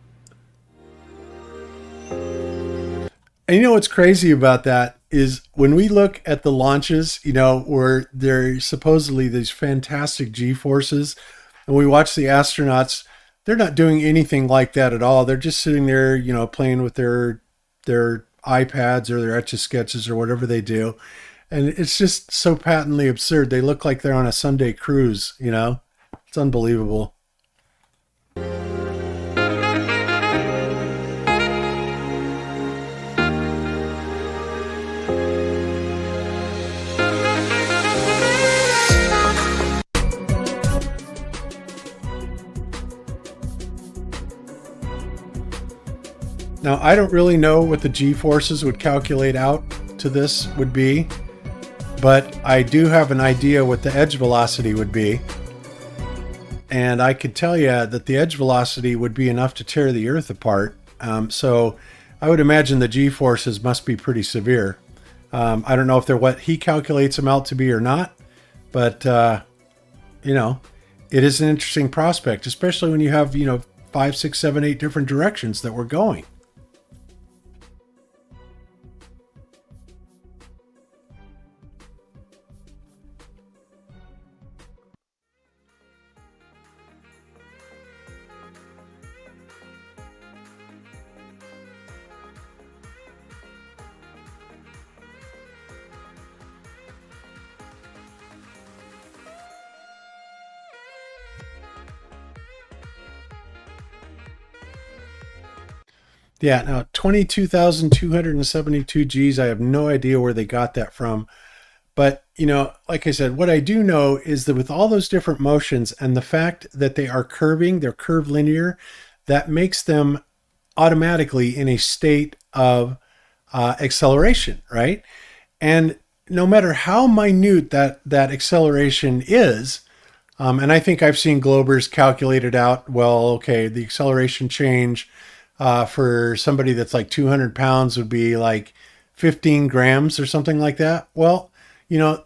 And you know what's crazy about that is when we look at the launches, you know, where there's supposedly these fantastic G-forces, and we watch the astronauts, they're not doing anything like that at all. They're just sitting there, you know, playing with their iPads or their Etch-a-Sketches or whatever they do. And it's just so patently absurd. They look like they're on a Sunday cruise, you know? It's unbelievable. Now, I don't really know what the G-forces would calculate out to this would be, but I do have an idea what the edge velocity would be. And I could tell you that the edge velocity would be enough to tear the Earth apart. So I would imagine the G-forces must be pretty severe. I don't know if they're what he calculates them out to be or not, but, you know, it is an interesting prospect, especially when you have, you know, 5, 6, 7, 8 different directions that we're going. Yeah, now 22,272 Gs. I have no idea where they got that from. But, you know, like I said, what I do know is that with all those different motions and the fact that they are curving, they're curved linear, that makes them automatically in a state of acceleration, right? And no matter how minute that acceleration is, and I think I've seen Globers calculate it out, well, okay, the acceleration change for somebody that's like 200 pounds would be like 15 grams or something like that. Well, you know,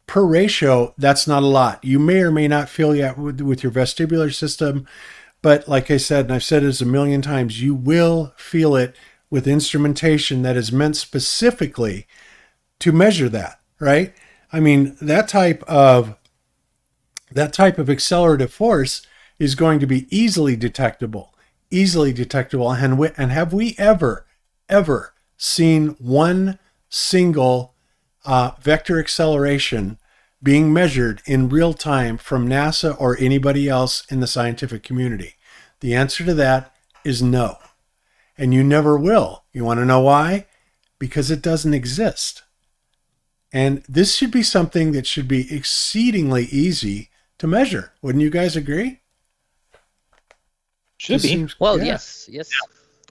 per ratio, that's not a lot. You may or may not feel that with your vestibular system, but like I said, and I've said it a million times, you will feel it with instrumentation that is meant specifically to measure that, right? I mean, that type of accelerative force is going to be easily detectable. And have we ever seen one single vector acceleration being measured in real time from NASA or anybody else in the scientific community? The answer to that is no. And you never will. You want to know why? Because it doesn't exist. And this should be something that should be exceedingly easy to measure. Wouldn't you guys agree? Should be. Well, yeah. Yes.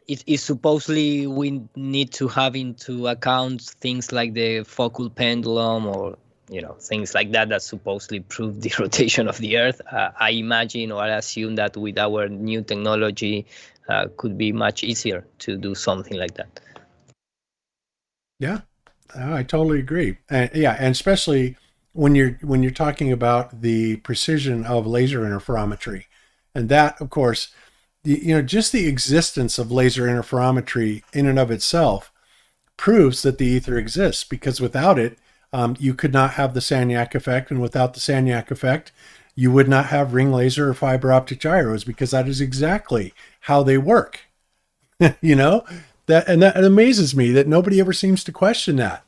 It is supposedly we need to have into account things like the focal pendulum or, you know, things like that supposedly prove the rotation of the Earth. I imagine or I assume that with our new technology could be much easier to do something like that. Yeah, I totally agree. And especially when you're talking about the precision of laser interferometry, and that, of course, just the existence of laser interferometry in and of itself proves that the ether exists, because without it, you could not have the Sagnac effect, and without the Sagnac effect, you would not have ring laser or fiber optic gyros, because that is exactly how they work. That amazes me that nobody ever seems to question that.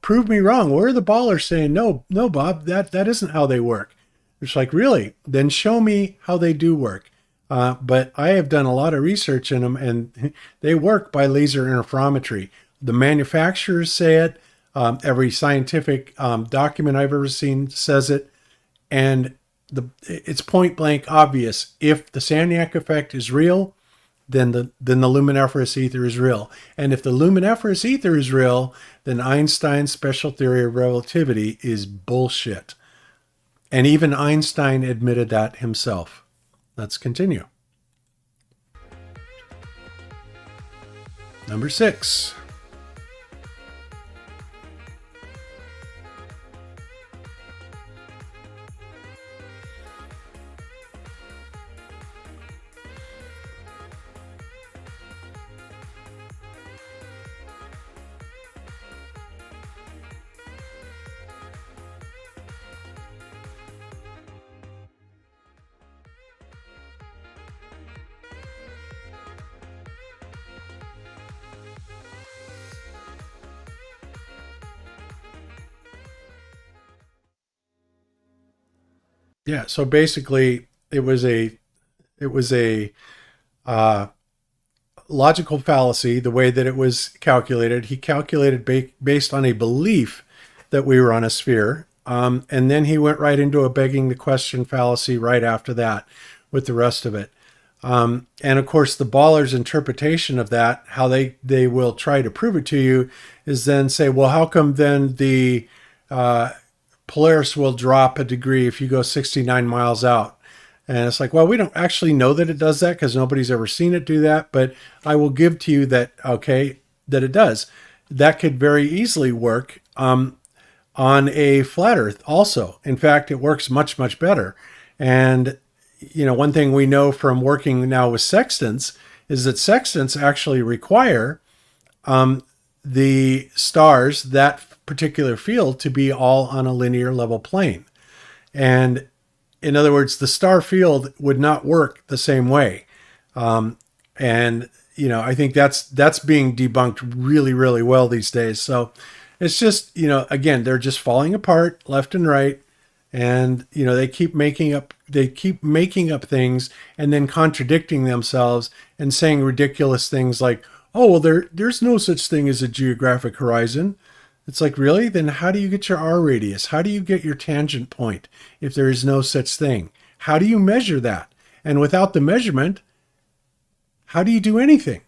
Prove me wrong. Where are the ballers saying, no, Bob, that isn't how they work? It's like, really? Then show me how they do work. But I have done a lot of research in them, and they work by laser interferometry. The manufacturers say it. Every scientific document I've ever seen says it. And it's point blank obvious. If the Sagnac effect is real, then the luminiferous ether is real. And if the luminiferous ether is real, then Einstein's special theory of relativity is bullshit. And even Einstein admitted that himself. Let's continue. Number 6. Yeah, so basically it was a logical fallacy, the way that it was calculated. He calculated based on a belief that we were on a sphere. And then he went right into a begging the question fallacy right after that with the rest of it. And of course, the baller's interpretation of that, how they will try to prove it to you, is then say, well, how come then the Polaris will drop a degree if you go 69 miles out? And it's like, well, we don't actually know that it does that because nobody's ever seen it do that. But I will give to you that, okay, that it does. That could very easily work on a flat Earth also. In fact, it works much, much better. And, you know, one thing we know from working now with sextants is that sextants actually require the stars, that particular field, to be all on a linear level plane. And in other words, the star field would not work the same way. And, you know, I think that's being debunked really, really well these days. So it's just, you know, again, they're just falling apart left and right. And, you know, they keep making up things and then contradicting themselves and saying ridiculous things like, oh, well, there's no such thing as a geographic horizon. It's like, really? Then how do you get your R radius? How do you get your tangent point if there is no such thing? How do you measure that? And without the measurement, how do you do anything?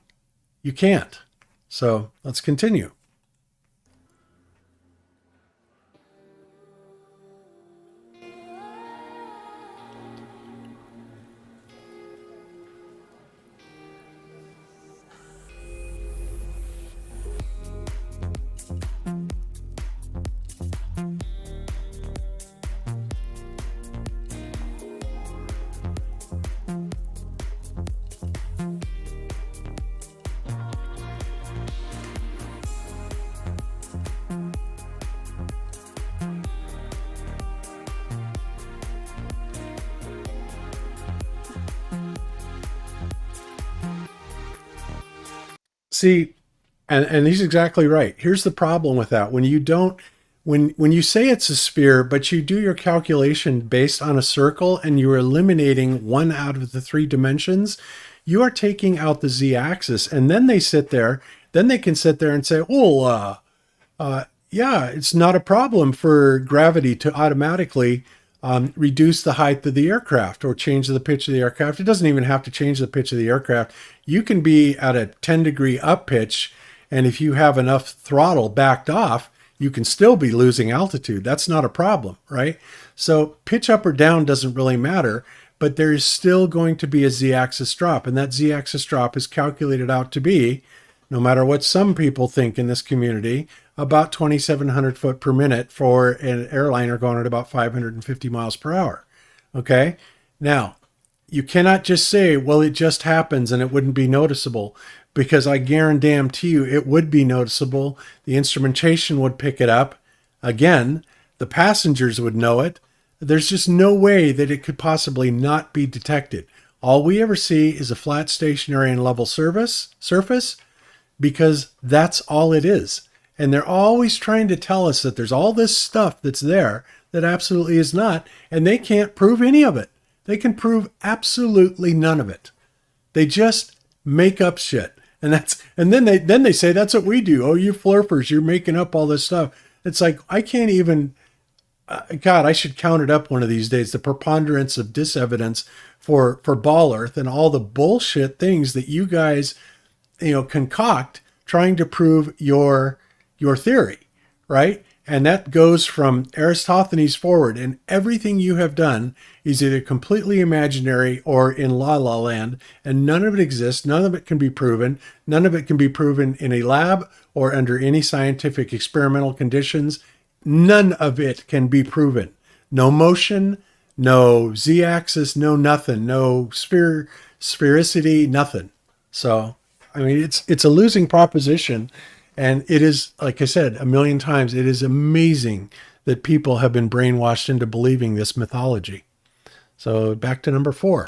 You can't. So let's continue. See, and he's exactly right. Here's the problem with that. When you say it's a sphere, but you do your calculation based on a circle and you're eliminating one out of the 3 dimensions, you are taking out the z-axis. And then they can sit there and say, oh, yeah, it's not a problem for gravity to automatically reduce the height of the aircraft or change the pitch of the aircraft. It doesn't even have to change the pitch of the aircraft. You can be at a 10-degree up pitch, and if you have enough throttle backed off, you can still be losing altitude. That's not a problem, right? So pitch up or down doesn't really matter, but there is still going to be a z-axis drop, and that z-axis drop is calculated out to be, no matter what some people think in this community, about 2,700 foot per minute for an airliner going at about 550 miles per hour. Okay. Now, you cannot just say, well, it just happens and it wouldn't be noticeable, because I guarantee you it would be noticeable. The instrumentation would pick it up. Again, the passengers would know it. There's just no way that it could possibly not be detected. All we ever see is a flat, stationary, and level surface, because that's all it is. And they're always trying to tell us that there's all this stuff that's there that absolutely is not, and they can't prove any of it. They can prove absolutely none of it. They just make up shit. And then they say that's what we do. Oh, you flurpers, you're making up all this stuff. It's like, I can't even, God, I should count it up one of these days. The preponderance of disevidence for ball earth and all the bullshit things that you guys, concoct trying to prove your theory, right? And that goes from Aristophanes forward, and everything you have done is either completely imaginary or in la la land, and none of it exists. None of it can be proven. None of it can be proven in a lab or under any scientific experimental conditions. None of it can be proven. No motion, no z-axis, no nothing, no sphericity, nothing. So, I mean, it's a losing proposition. And it is, like I said a million times, it is amazing that people have been brainwashed into believing this mythology. So back to number 4.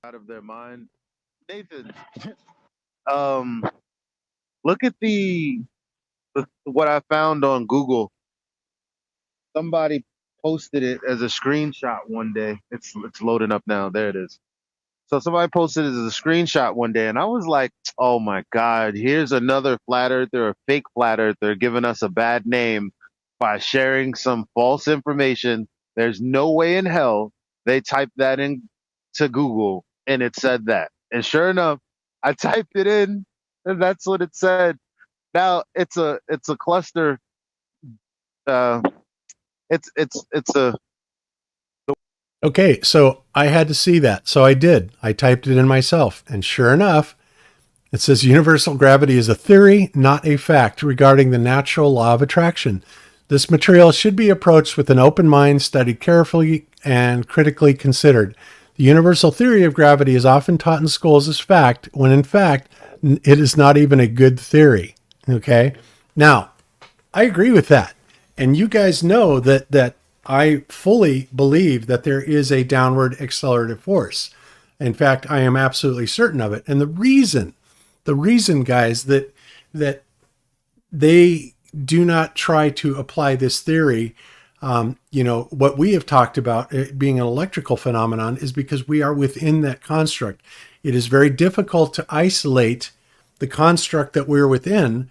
Out of their mind. Nathan, look at the what I found on Google. Somebody posted it as a screenshot one day. It's loading up now. There it is. So somebody posted it as a screenshot one day, and I was like, oh my God, here's another flat earther, a fake flat earther, giving us a bad name by sharing some false information. There's no way in hell they typed that in to Google and it said that. And sure enough, I typed it in and that's what it said. Now it's a cluster. It's a. Okay, so I had to see that. So I did. I typed it in myself. And sure enough, it says universal gravity is a theory, not a fact, regarding the natural law of attraction. This material should be approached with an open mind, studied carefully, and critically considered. The universal theory of gravity is often taught in schools as fact, when in fact, it is not even a good theory. Okay? Now, I agree with that. And you guys know that I fully believe that there is a downward accelerative force. In fact, I am absolutely certain of it. And the reason, guys, that they do not try to apply this theory, what we have talked about it being an electrical phenomenon, is because we are within that construct. It is very difficult to isolate the construct that we're within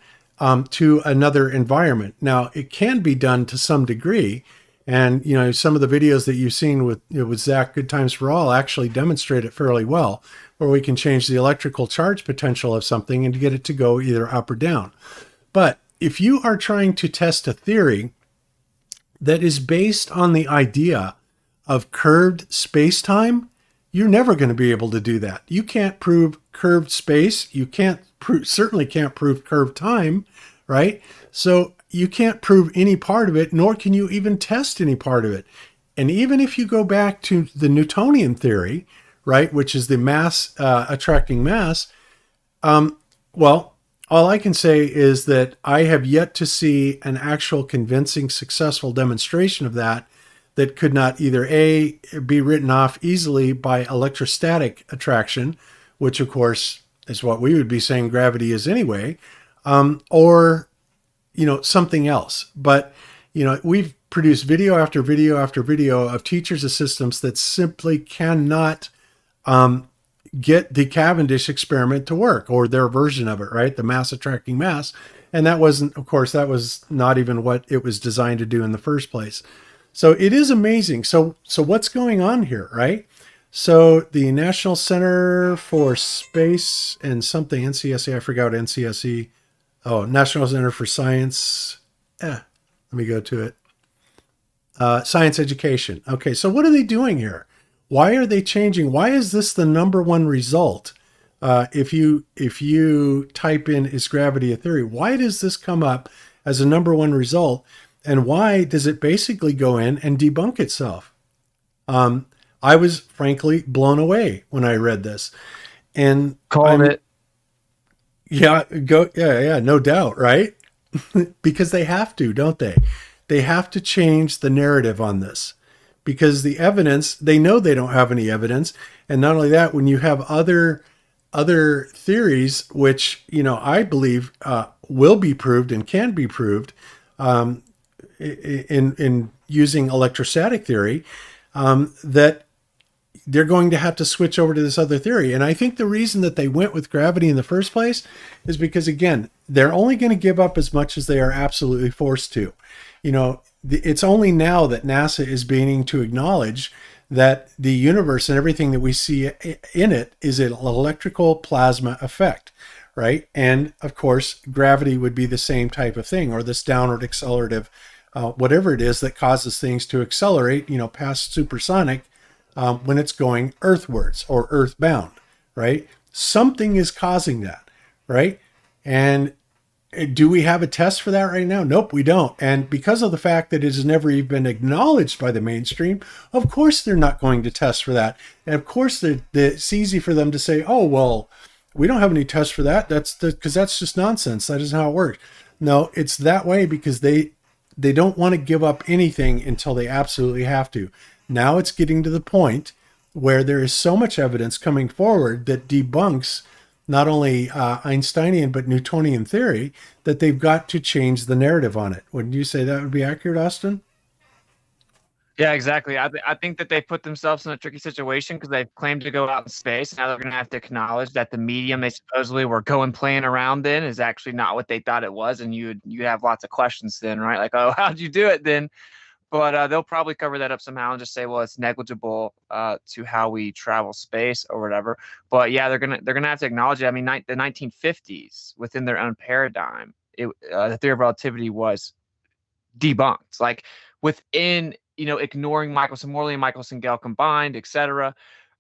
to another environment. Now, it can be done to some degree. And, some of the videos that you've seen with Zack, Good Times for All, actually demonstrate it fairly well, where we can change the electrical charge potential of something and get it to go either up or down. But if you are trying to test a theory that is based on the idea of curved space-time, you're never going to be able to do that. You can't prove curved space. You certainly can't prove curved time, right? So you can't prove any part of it, nor can you even test any part of it. And even if you go back to the Newtonian theory, right, which is the mass attracting mass, well, all I can say is that I have yet to see an actual convincing, successful demonstration of that could not either A, be written off easily by electrostatic attraction, which of course is what we would be saying gravity is anyway, or something else. But, we've produced video after video after video of teachers' assistants that simply cannot get the Cavendish experiment to work, or their version of it, right? The mass attracting mass. And that wasn't, of course, that was not even what it was designed to do in the first place. So it is amazing. So what's going on here, right? So the National Center for Space and something, NCSE, I forgot NCSE. Oh, National Center for Science. Let me go to it. Science education. Okay, so what are they doing here? Why are they changing? Why is this the number one result? If you type in "is gravity a theory?" Why does this come up as a number one result? And why does it basically go in and debunk itself? I was frankly blown away when I read this. And Called it. Yeah, no doubt, right? Because they have to, don't they? They have to change the narrative on this because the evidence, they know they don't have any evidence. And not only that, when you have other theories, which, I believe will be proved and can be proved in using electrostatic theory, that they're going to have to switch over to this other theory. And I think the reason that they went with gravity in the first place is because, again, they're only going to give up as much as they are absolutely forced to. It's only now that NASA is beginning to acknowledge that the universe and everything that we see in it is an electrical plasma effect, right? And of course, gravity would be the same type of thing, or this downward accelerative, whatever it is that causes things to accelerate, past supersonic, when it's going earthwards or earthbound, right? Something is causing that, right? And do we have a test for that right now? Nope, we don't. And because of the fact that it has never even been acknowledged by the mainstream, of course they're not going to test for that. And of course it's easy for them to say, oh, well, we don't have any tests for that. Because that's just nonsense. That isn't how it works. No, it's that way because they don't want to give up anything until they absolutely have to. Now it's getting to the point where there is so much evidence coming forward that debunks not only Einsteinian but Newtonian theory that they've got to change the narrative on it. Wouldn't you say that would be accurate, Austin? Yeah, exactly. I think that they put themselves in a tricky situation because they've claimed to go out in space. Now they're going to have to acknowledge that the medium they supposedly were playing around in is actually not what they thought it was, and you have lots of questions then, right? Like, oh, how'd you do it then? But they'll probably cover that up somehow and just say, well, it's negligible to how we travel space or whatever. But yeah, they're gonna have to acknowledge it. I mean, the 1950s, within their own paradigm, the theory of relativity was debunked. Like within, ignoring Morley and Michelson-Gale combined, etc.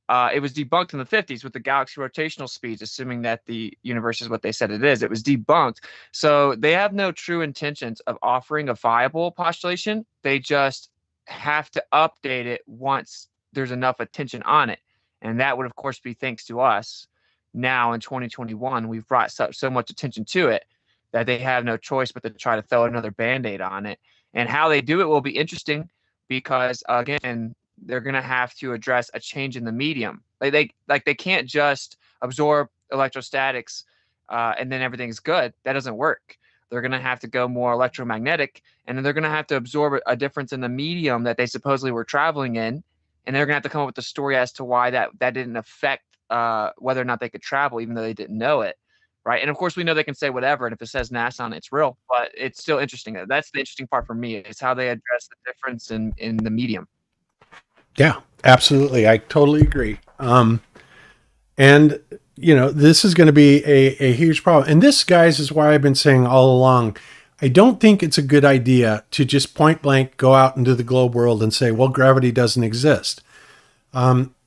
It was debunked in the 50s with the galaxy rotational speeds, assuming that the universe is what they said it is. It was debunked. So they have no true intentions of offering a viable postulation. They just have to update it once there's enough attention on it. And that would, of course, be thanks to us. Now in 2021, we've brought so much attention to it that they have no choice but to try to throw another Band-Aid on it. And how they do it will be interesting because, again, they're going to have to address a change in the medium. They can't just absorb electrostatics and then everything's good. That doesn't work. They're going to have to go more electromagnetic, and then they're going to have to absorb a difference in the medium that they supposedly were traveling in, and they're going to have to come up with a story as to why that didn't affect whether or not they could travel, even though they didn't know it. Right. And of course, we know they can say whatever. And if it says NASA on it, it's real. But it's still interesting. That's the interesting part for me is how they address the difference in the medium. Yeah, absolutely. I totally agree. And, this is going to be a huge problem. And this, guys, is why I've been saying all along, I don't think it's a good idea to just point blank go out into the globe world and say, well, gravity doesn't exist.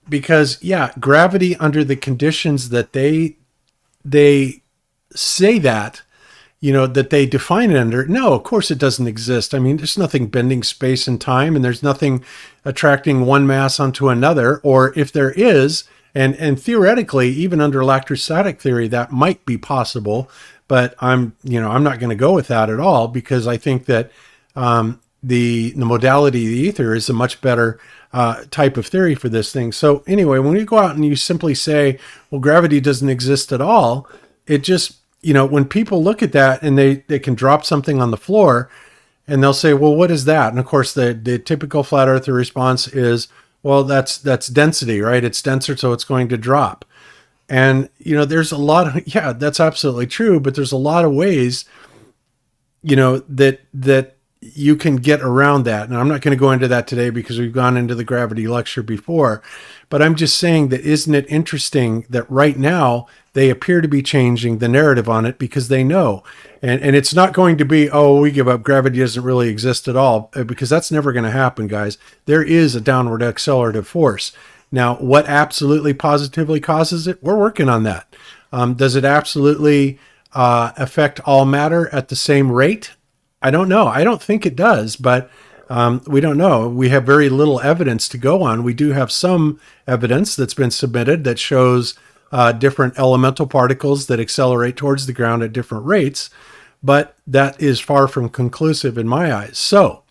Because, yeah, gravity under the conditions that they say that, that they define it under. No, of course it doesn't exist. I mean, there's nothing bending space and time, and there's nothing attracting one mass onto another. Or if there is, and theoretically, even under electrostatic theory, that might be possible. But I'm not going to go with that at all because I think that the modality of the ether is a much better type of theory for this thing. So anyway, when you go out and you simply say, well, gravity doesn't exist at all, it just, when people look at that and they can drop something on the floor and they'll say, well, what is that? And of course, the typical flat earther response is, well, that's density, right? It's denser, so it's going to drop. And, there's a lot of, yeah, that's absolutely true. But there's a lot of ways, that you can get around that. And I'm not going to go into that today because we've gone into the gravity lecture before, but I'm just saying that isn't it interesting that right now they appear to be changing the narrative on it because they know, and it's not going to be, oh, we give up, gravity doesn't really exist at all, because that's never going to happen, guys. There is a downward accelerative force. Now, what absolutely positively causes it? We're working on that. Does it absolutely affect all matter at the same rate? I don't know. I don't think it does, but we don't know. We have very little evidence to go on. We do have some evidence that's been submitted that shows different elemental particles that accelerate towards the ground at different rates, but that is far from conclusive in my eyes. So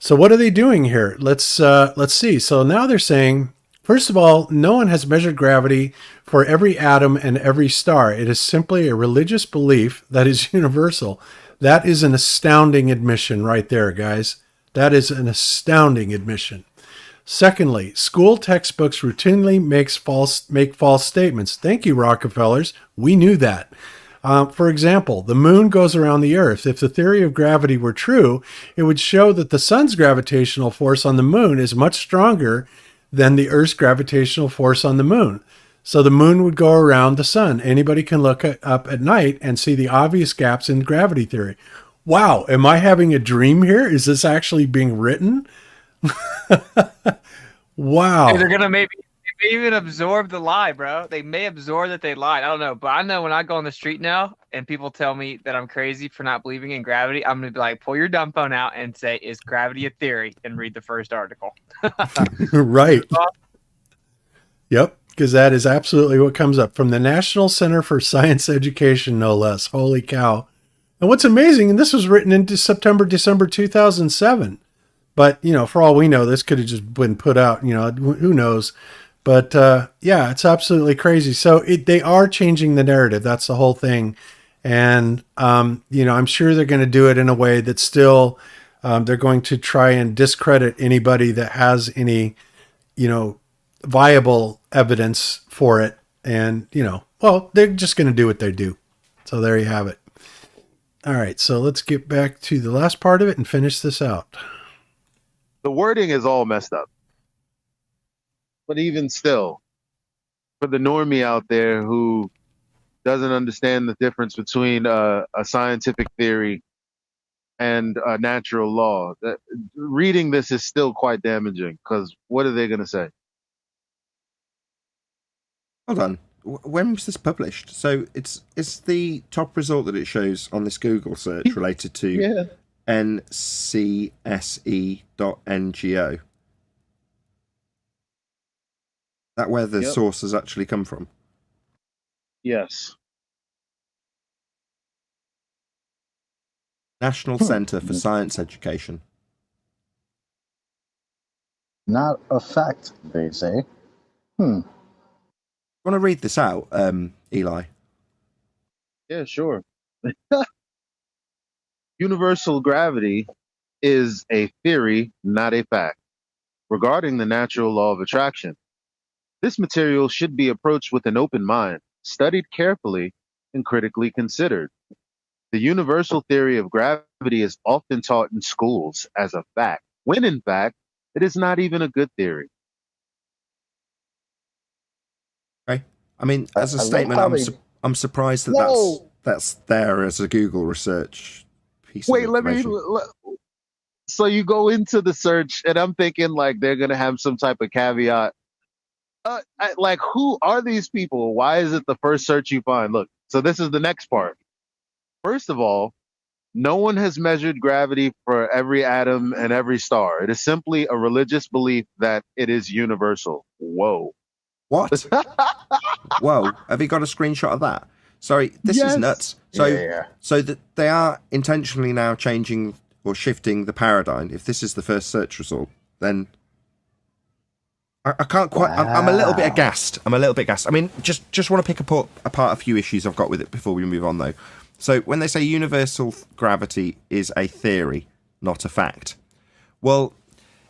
what are they doing here? Let's see. So now they're saying, first of all, no one has measured gravity for every atom and every star. It is simply a religious belief that is universal. That is an astounding admission right there, guys. That is an astounding admission. Secondly, school textbooks routinely make false statements. Thank you, Rockefellers. We knew that. For example, the moon goes around the Earth. If the theory of gravity were true, it would show that the sun's gravitational force on the moon is much stronger than the Earth's gravitational force on the moon. So the moon would go around the sun. Anybody can look up at night and see the obvious gaps in gravity theory. Wow, am I having a dream here? Is this actually being written? Wow. Hey, they're gonna maybe even absorb the lie, bro. They may absorb that they lied. I don't know, but I know when I go on the street now and people tell me that I'm crazy for not believing in gravity, I'm gonna be like, pull your dumb phone out and say, "Is gravity a theory?" and read the first article. Right. Yep, because that is absolutely what comes up from the National Center for Science Education, no less. Holy cow! And what's amazing, and this was written in December 2007. But, for all we know, this could have just been put out, who knows. But, yeah, it's absolutely crazy. So they are changing the narrative. That's the whole thing. And, I'm sure they're going to do it in a way that still they're going to try and discredit anybody that has any, viable evidence for it. And, they're just going to do what they do. So there you have it. All right. So let's get back to the last part of it and finish this out. The wording is all messed up. But even still, for the normie out there who doesn't understand the difference between a scientific theory and a natural law, reading this is still quite damaging, because what are they going to say? Hold on. When was this published? So it's the top result that it shows on this Google search related to ncse.ngo. That where the source has actually come from? Yes. National Centre for Science Education. Not a fact, they say. Want to read this out, Eli? Yeah, sure. Universal gravity is a theory, not a fact, regarding the natural law of attraction. This material should be approached with an open mind, studied carefully, and critically considered. The universal theory of gravity is often taught in schools as a fact, when in fact, it is not even a good theory. Okay. I mean, as a statement, I'm surprised that that's there as a Google research piece of information. So you go into the search, and I'm thinking like they're gonna have some type of caveat. Like, who are these people? Why is it the first search you find? Look, so this is the next part. First of all, no one has measured gravity for every atom and every star. It is simply a religious belief that it is universal. Whoa. What? Whoa. Have you got a screenshot of that? Sorry, this is nuts. So that they are intentionally now changing or shifting the paradigm. If this is the first search result, then I can't quite. Wow. I'm a little bit aghast. I mean, just want to pick apart a few issues I've got with it before we move on, though. So when they say universal gravity is a theory, not a fact, well,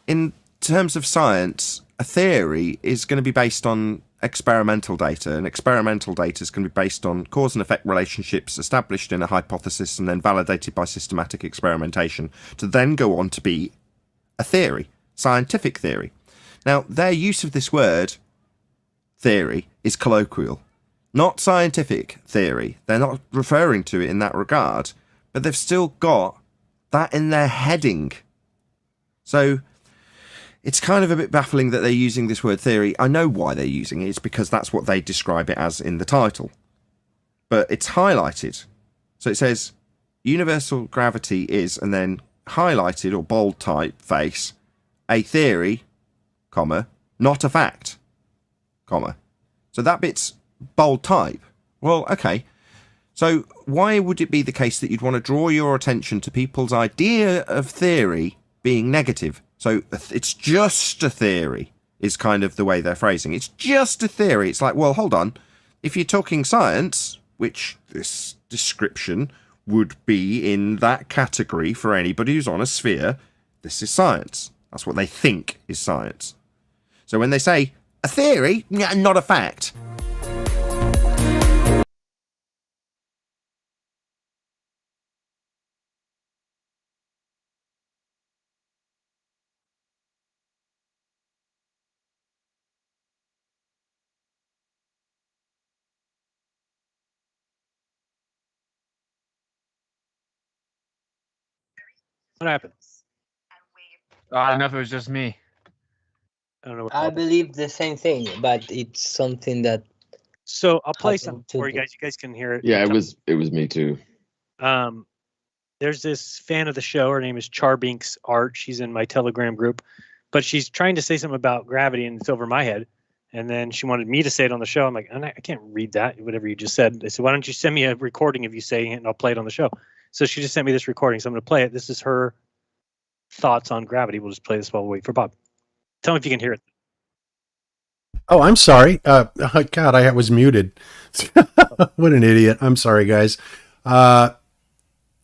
in terms of science, a theory is going to be based on experimental data, and experimental data is going to be based on cause and effect relationships established in a hypothesis and then validated by systematic experimentation to then go on to be a theory, scientific theory. Now, their use of this word, theory, is colloquial, not scientific theory. They're not referring to it in that regard, but they've still got that in their heading. So it's kind of a bit baffling that they're using this word theory. I know why they're using it. It's because that's what they describe it as in the title. But it's highlighted. So it says, universal gravity is, and then highlighted or bold typeface, a theory, comma, not a fact, comma. So that bit's bold type. Well, okay. So why would it be the case that you'd want to draw your attention to people's idea of theory being negative? So it's just a theory is kind of the way they're phrasing. It's just a theory. It's like, well, hold on. If you're talking science, which this description would be in that category for anybody who's on a sphere, this is science. That's what they think is science. So when they say a theory, not a fact. What happened? I don't know if it was just me. I don't know. I believe the same thing, but it's something that. So I'll play happened something to for you the- guys. You guys can hear it. Yeah, it was me too. There's this fan of the show. Her name is Charbinks Art. She's in my Telegram group, but she's trying to say something about gravity, and it's over my head. And then she wanted me to say it on the show. I'm like, I can't read that. Whatever you just said. I said, why don't you send me a recording of you saying it, and I'll play it on the show. So she just sent me this recording. So I'm going to play it. This is her thoughts on gravity. We'll just play this while we wait for Bob. Tell me if you can hear it. Oh, I'm sorry. God, I was muted. What an idiot. I'm sorry, guys. I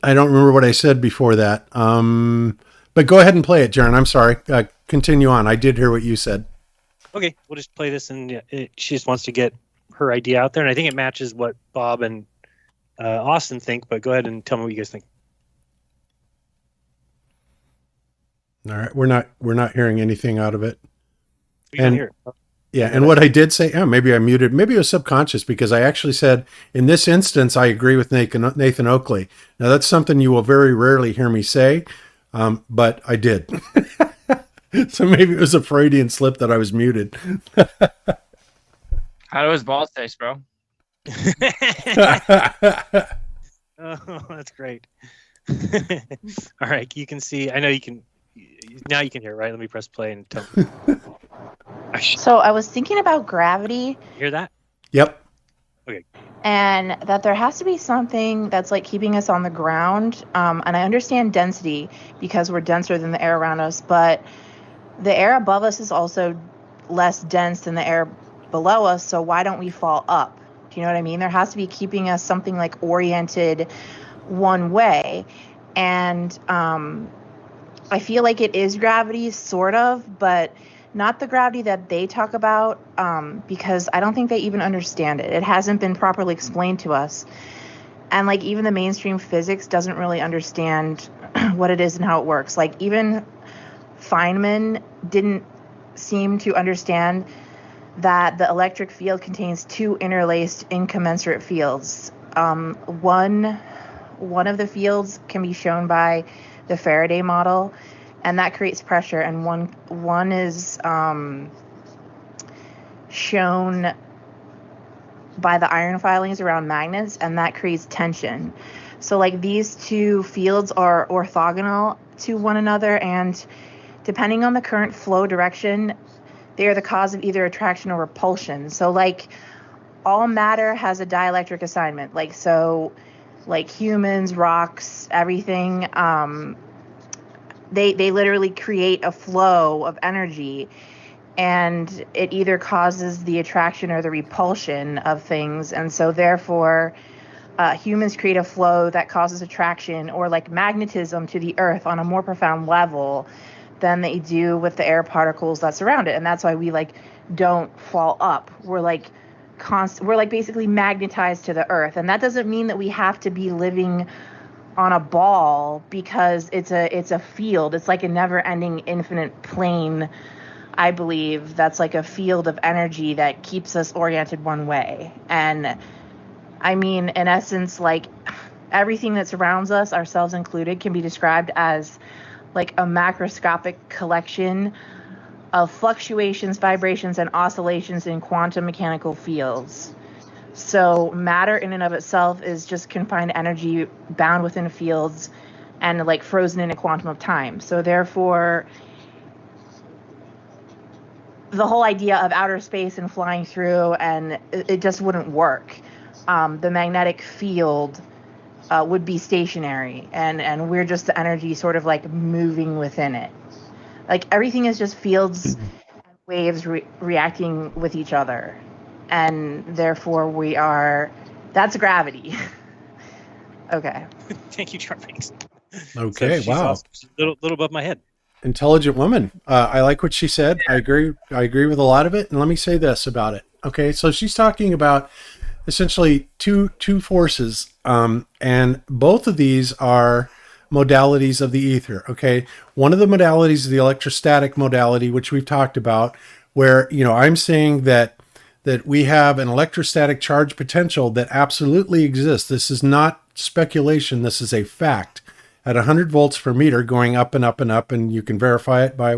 don't remember what I said before that. But go ahead and play it, Jeran. I'm sorry. Continue on. I did hear what you said. Okay, we'll just play this, and she just wants to get her idea out there, and I think it matches what Bob and Austin think. But go ahead and tell me what you guys think. All right, we're not hearing anything out of it. You can hear it. Yeah, and what I did say, maybe I muted, maybe it was subconscious because I actually said, in this instance, I agree with Nathan Oakley. Now, that's something you will very rarely hear me say, but I did. So maybe it was a Freudian slip that I was muted. How do his balls taste, bro? Oh, that's great. All right, you can see. I know you can. Now you can hear, right? Let me press play and tell me. So I was thinking about gravity. Hear that? Yep. Okay. And that there has to be something that's like keeping us on the ground. And I understand density because we're denser than the air around us, but the air above us is also less dense than the air below us. So why don't we fall up? Do you know what I mean? There has to be keeping us something like oriented one way. And I feel like it is gravity, sort of, but not the gravity that they talk about, because I don't think they even understand it. It hasn't been properly explained to us. And like even the mainstream physics doesn't really understand what it is and how it works. Like even Feynman didn't seem to understand that the electric field contains two interlaced incommensurate fields. One of the fields can be shown by the Faraday model, and that creates pressure, and one is shown by the iron filings around magnets, and that creates tension. So like these two fields are orthogonal to one another, and depending on the current flow direction, they are the cause of either attraction or repulsion. So like all matter has a dielectric assignment. Like so, like humans, rocks, everything, they literally create a flow of energy, and it either causes the attraction or the repulsion of things. And so therefore, humans create a flow that causes attraction or like magnetism to the earth on a more profound level than they do with the air particles that surround it. And that's why we like don't fall up. We're like we're like basically magnetized to the earth. And that doesn't mean that we have to be living on a ball, because it's a field. It's like a never-ending infinite plane, I believe, that's like a field of energy that keeps us oriented one way. And I mean, in essence, like everything that surrounds us, ourselves included, can be described as like a macroscopic collection of fluctuations, vibrations, and oscillations in quantum mechanical fields. So matter in and of itself is just confined energy bound within fields and like frozen in a quantum of time. So therefore, the whole idea of outer space and flying through, and it just wouldn't work. The magnetic field would be stationary, and we're just the energy sort of like moving within it. Like everything is just fields and waves reacting with each other, and therefore that's gravity. Okay. Thank you, Charmix. Okay, she's wow. awesome. She's a little above my head. Intelligent woman. I like what she said. I agree with a lot of it. And let me say this about it. Okay, so she's talking about essentially two forces, and both of these are modalities of the ether. Okay, one of the modalities is the electrostatic modality, which we've talked about, where I'm saying that we have an electrostatic charge potential that absolutely exists. This is not speculation. This is a fact. At 100 volts per meter, going up and up and up, and you can verify it by,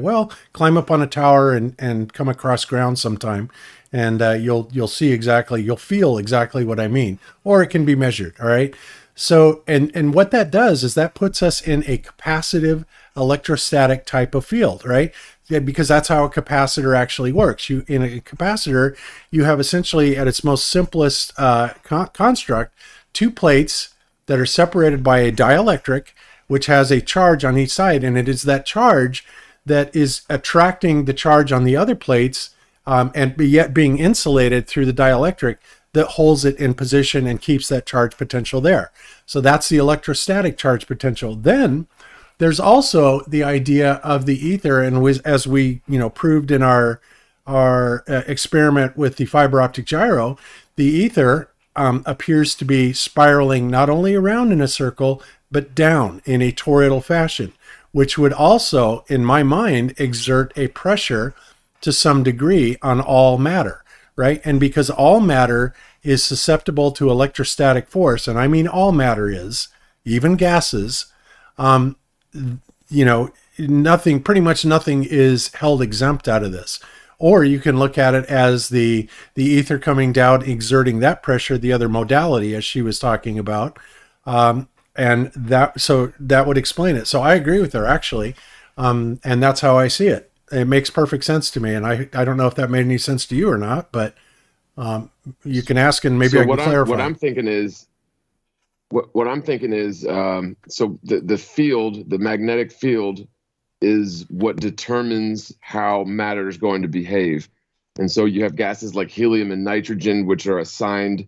climb up on a tower and come across ground sometime, and you'll feel exactly what I mean, or it can be measured. All right. So, and what that does is that puts us in a capacitive electrostatic type of field, right? Yeah, because that's how a capacitor actually works. In a capacitor, you have essentially, at its most simplest construct, two plates that are separated by a dielectric, which has a charge on each side, and it is that charge that is attracting the charge on the other plates, and yet being insulated through the dielectric that holds it in position and keeps that charge potential there. So that's the electrostatic charge potential. Then there's also the idea of the ether, and as we proved in our experiment with the fiber optic gyro, the ether appears to be spiraling not only around in a circle, but down in a toroidal fashion, which would also, in my mind, exert a pressure to some degree on all matter, right? And because all matter is susceptible to electrostatic force, and I mean all matter is, even gases, pretty much nothing is held exempt out of this. Or you can look at it as the ether coming down, exerting that pressure, the other modality, as she was talking about. And that would explain it. So I agree with her, actually. And that's how I see it. It makes perfect sense to me. And I don't know if that made any sense to you or not, but you can ask and maybe I can clarify. What I'm thinking is, so the field, the magnetic field, is what determines how matter is going to behave. And so you have gases like helium and nitrogen, which are assigned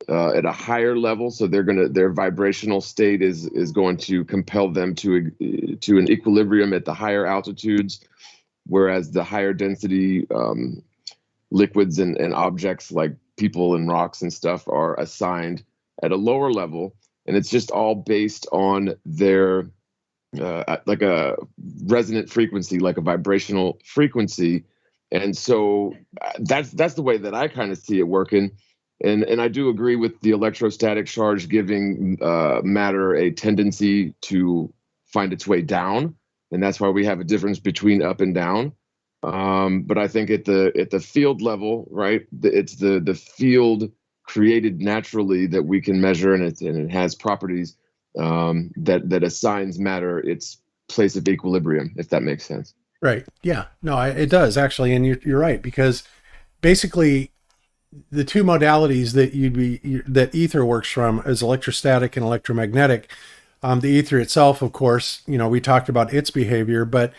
at a higher level. So their vibrational state is going to compel them to an equilibrium at the higher altitudes, whereas the higher density liquids and objects like people and rocks and stuff are assigned at a lower level. And it's just all based on their like a resonant frequency, like a vibrational frequency. And so that's the way that I kind of see it working. And I do agree with the electrostatic charge giving matter a tendency to find its way down, and that's why we have a difference between up and down. But I think at the field level, right, it's the field created naturally that we can measure, and it has properties that assigns matter its place of equilibrium, if that makes sense. Right. Yeah. No, it does actually, and you're right, because basically the two modalities that ether works from is electrostatic and electromagnetic. The ether itself, of course, we talked about its behavior, but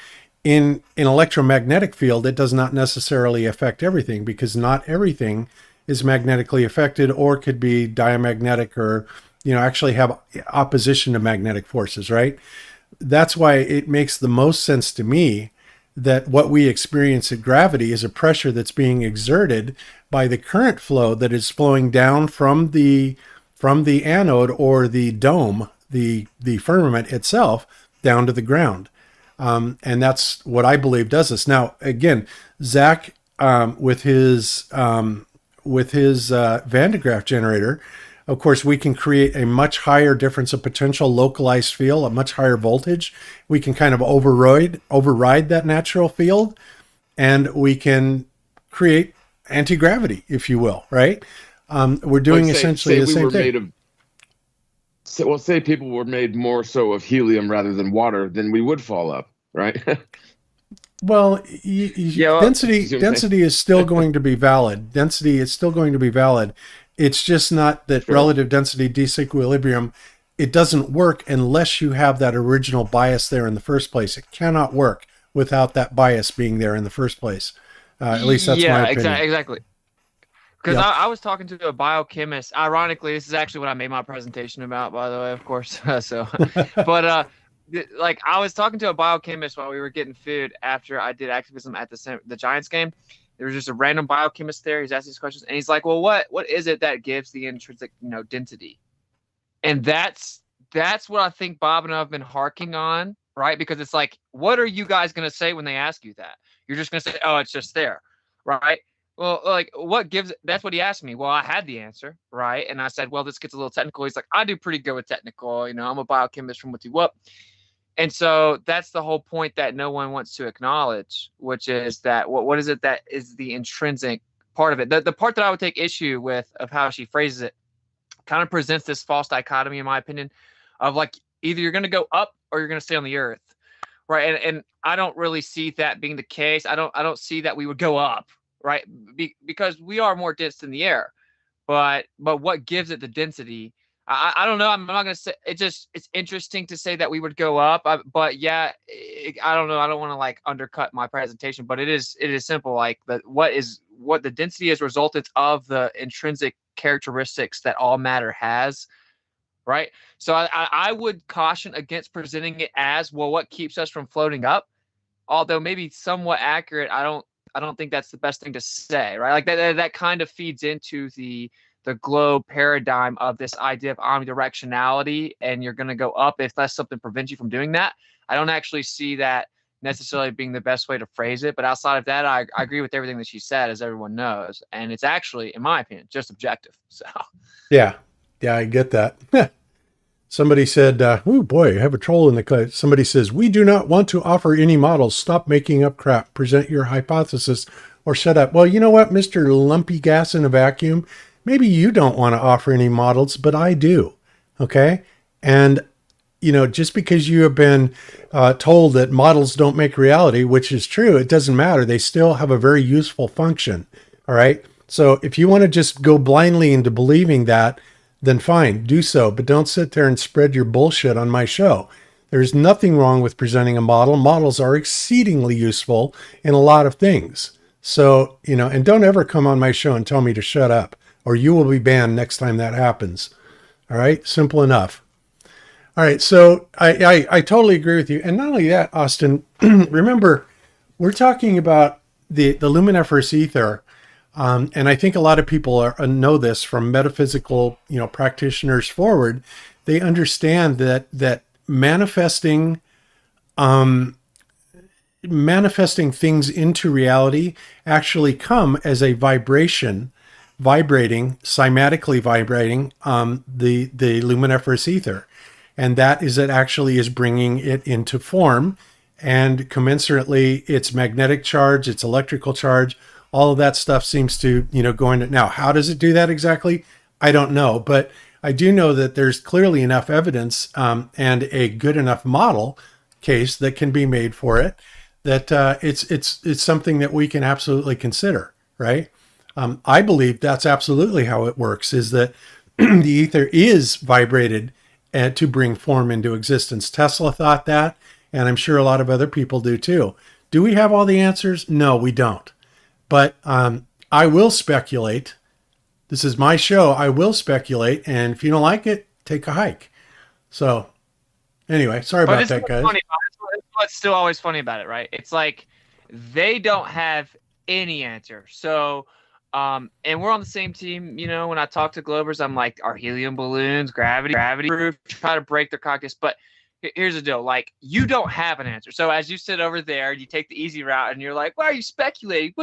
in an electromagnetic field, it does not necessarily affect everything, because not everything is magnetically affected or could be diamagnetic or, actually have opposition to magnetic forces, right? That's why it makes the most sense to me that what we experience at gravity is a pressure that's being exerted by the current flow that is flowing down from the anode or the dome, the firmament itself, down to the ground. And that's what I believe does this. Now, again, Zack, with his Van de Graaff generator, of course, we can create a much higher difference of potential localized field, a much higher voltage. We can kind of override that natural field, and we can create anti-gravity, if you will, right? We're doing essentially the same thing. Say people were made more so of helium rather than water, then we would fall up, right? Well, density see what I'm saying? density is still going to be valid. Density is still going to be valid. It's just not that relative density disequilibrium. It doesn't work unless you have that original bias there in the first place. It cannot work without that bias being there in the first place. At least that's my opinion. Exactly. Because I was talking to a biochemist. Ironically, this is actually what I made my presentation about, by the way, of course. But like I was talking to a biochemist while we were getting food after I did activism at the Giants game. There was just a random biochemist there. He's asking these questions, and he's like, "Well, what is it that gives the intrinsic, density?" And that's what I think Bob and I have been harking on, right? Because it's like, what are you guys going to say when they ask you that? You're just going to say, oh, it's just there, right? Well, like, what gives it? That's what he asked me. Well, I had the answer, right? And I said, well, this gets a little technical. He's like, I do pretty good with technical. I'm a biochemist from what. And so that's the whole point that no one wants to acknowledge, which is that what is it that is the intrinsic part of it? The part that I would take issue with of how she phrases it kind of presents this false dichotomy, in my opinion, of like either you're going to go up or you're going to stay on the earth, right? And I don't really see that being the case. I don't see that we would go up, right? Because we are more dense than the air, but what gives it the density? I don't know. I'm not going to say it. It's interesting to say that we would go up, but yeah, I don't know. I don't want to like undercut my presentation, but it is simple. Like what the density is resultant of the intrinsic characteristics that all matter has, right? So I would caution against presenting it as, well, what keeps us from floating up, although maybe somewhat accurate. I don't think that's the best thing to say, right? Like that kind of feeds into the globe paradigm of this idea of omnidirectionality, and you're going to go up if that's something prevents you from doing that. I don't actually see that necessarily being the best way to phrase it, but outside of that, I agree with everything that she said, as everyone knows, and it's actually, in my opinion, just objective. So yeah, I get that. Somebody said, oh boy, I have a troll in the cut. Somebody says, we do not want to offer any models. Stop making up crap. Present your hypothesis or shut up. Well, you know what, Mr. Lumpy Gas in a Vacuum? Maybe you don't want to offer any models, but I do. Okay? And just because you have been told that models don't make reality, which is true, it doesn't matter. They still have a very useful function. All right. So if you want to just go blindly into believing that, then fine, do so. But don't sit there and spread your bullshit on my show. There's nothing wrong with presenting a model. Models are exceedingly useful in a lot of things. So, and don't ever come on my show and tell me to shut up, or you will be banned next time that happens. All right. Simple enough. All right, so I totally agree with you. And not only that, Austin, remember, we're talking about the luminiferous ether, and I think a lot of people know this from metaphysical practitioners forward. They understand that manifesting things into reality actually come as a vibration, cymatically vibrating the luminiferous ether. And that is it actually is bringing it into form, and commensurately its magnetic charge, its electrical charge, all of that stuff seems to, go into. Now, how does it do that exactly? I don't know, but I do know that there's clearly enough evidence and a good enough model case that can be made for it that it's something that we can absolutely consider, right? I believe that's absolutely how it works, is that the ether is vibrated and to bring form into existence. Tesla thought that, and I'm sure a lot of other people do too. Do we have all the answers? No, we don't. But I will speculate. This is my show. I will speculate, and if you don't like it, take a hike. So anyway, sorry about that, guys. Funny, what's still always funny about it, right? It's like they don't have any answer. So and we're on the same team, when I talk to Globers, I'm like, are helium balloons, gravity proof, try to break their caucus. But here's the deal. Like, you don't have an answer. So as you sit over there, you take the easy route and you're like, why are you speculating?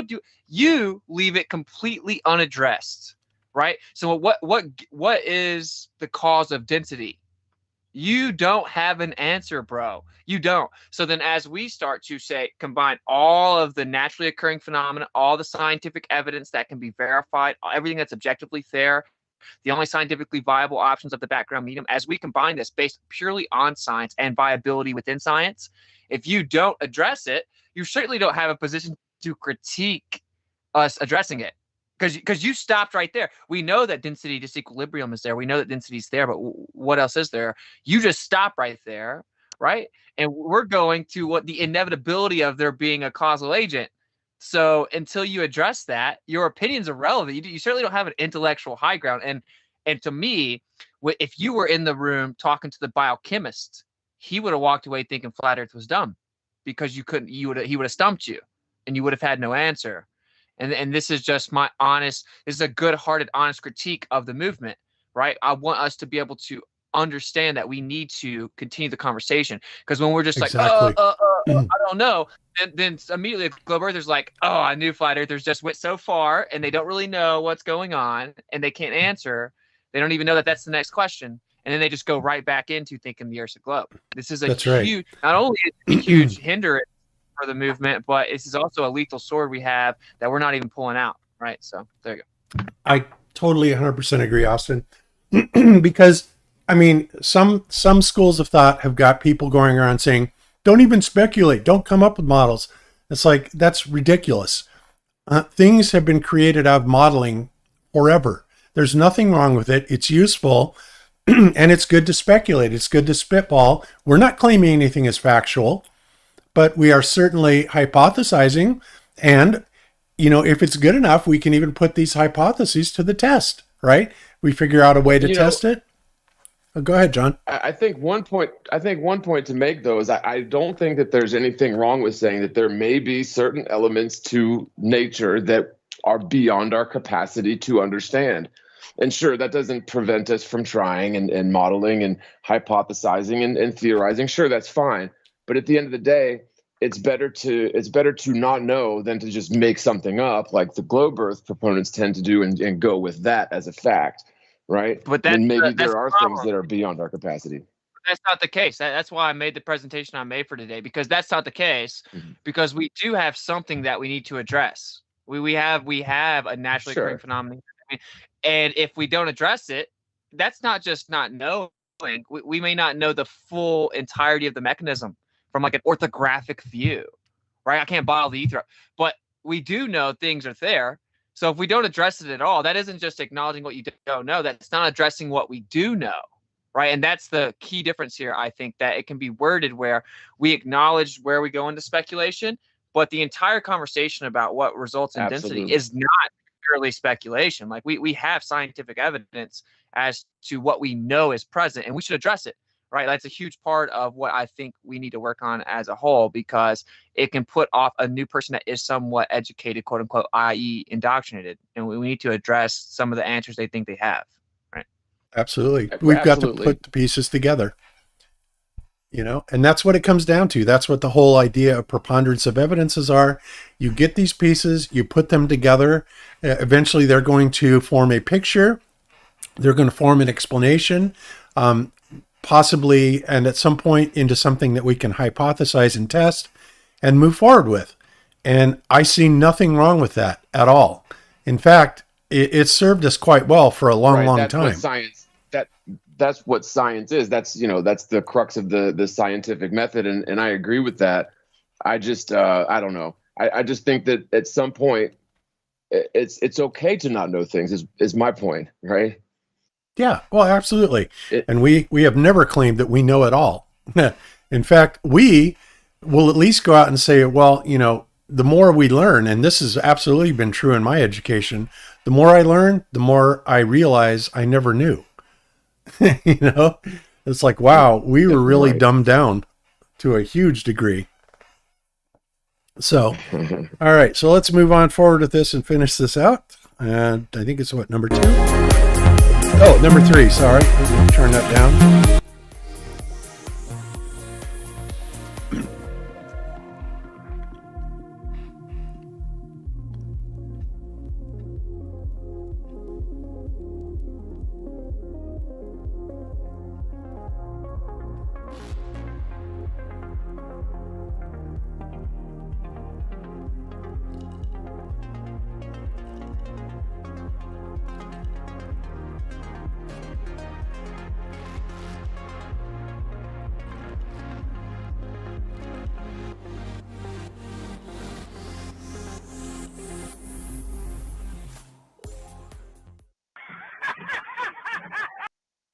You leave it completely unaddressed, right? So what is the cause of density? You don't have an answer, bro. You don't. So then as we start to combine all of the naturally occurring phenomena, all the scientific evidence that can be verified, everything that's objectively fair, the only scientifically viable options of the background medium, as we combine this based purely on science and viability within science, if you don't address it, you certainly don't have a position to critique us addressing it. Because you stopped right there. We know that density disequilibrium is there. We know that density is there, but what else is there? You just stop right there, right? And we're going to what the inevitability of there being a causal agent. So until you address that, your opinion's irrelevant. You certainly don't have an intellectual high ground. And to me, if you were in the room talking to the biochemist, he would have walked away thinking flat Earth was dumb, because he would have stumped you, and you would have had no answer. And this is just my this is a good-hearted, honest critique of the movement, right? I want us to be able to understand that we need to continue the conversation, because when we're just Exactly. I don't know, then immediately Globe Earthers like, oh, I knew flat Earthers just went so far and they don't really know what's going on and they can't answer. They don't even know that that's the next question. And then they just go right back into thinking the Earth's a globe. This is a huge, not only a huge hindrance for the movement, but this is also a lethal sword we have that we're not even pulling out, right? So there you go. I totally 100% agree, Austin. Because, I mean, some schools of thought have got people going around saying, don't even speculate, don't come up with models. It's like, that's ridiculous. Things have been created out of modeling forever. There's nothing wrong with it. It's useful, and it's good to speculate. It's good to spitball. We're not claiming anything is factual, but we are certainly hypothesizing. And, you know, if it's good enough, we can even put these hypotheses to the test, right? We figure out a way to test it. Oh, go ahead, John. I think one point to make, though, is I don't think that there's anything wrong with saying that there may be certain elements to nature that are beyond our capacity to understand. And sure, that doesn't prevent us from trying and modeling and hypothesizing and theorizing. Sure, that's fine. But at the end of the day, it's better to not know than to just make something up, like the globe Earth proponents tend to do, and go with that as a fact, right? But and maybe there are things that are beyond our capacity. That's not the case. That's why I made the presentation I made for today, because that's not the case. Because we do have something that we need to address. We have a naturally occurring phenomenon, and if we don't address it, that's not just not knowing. We may not know the full entirety of the mechanism from like an orthographic view, right? I can't bottle the ether up, but we do know things are there. So if we don't address it at all, that isn't just acknowledging what you don't know. That's not addressing what we do know, right? And that's the key difference here. I think that it can be worded where we acknowledge where we go into speculation, but the entire conversation about what results in density is not purely speculation. Like we have scientific evidence as to what we know is present, and we should address it. Right, that's a huge part of what I think we need to work on as a whole, because it can put off a new person that is somewhat educated, quote unquote, i.e., indoctrinated, and we need to address some of the answers they think they have. Right? Absolutely, we've got to put the pieces together. You know, and that's what it comes down to. That's what the whole idea of preponderance of evidences are. You get these pieces, you put them together. Eventually, they're going to form a picture. They're going to form an explanation. Possibly, and at some point, into something that we can hypothesize and test and move forward with. And I see nothing wrong with that at all. In fact, it served us quite well for a long time. What science, that's what science is. That's the crux of the scientific method. And I agree with that. I just, I don't know. I just think that at some point it's okay to not know things is my point, right? Yeah, well, absolutely. And we have never claimed that we know it all. In fact, we will at least go out and say, well, you know, the more we learn, and this has absolutely been true in my education, the more I learn, the more I realize I never knew. You know, it's like, wow, we were really dumbed down to a huge degree. So, all right, so let's move on forward with this and finish this out. And I think it's what, number 2? Oh, number 3, sorry. Let me turn that down.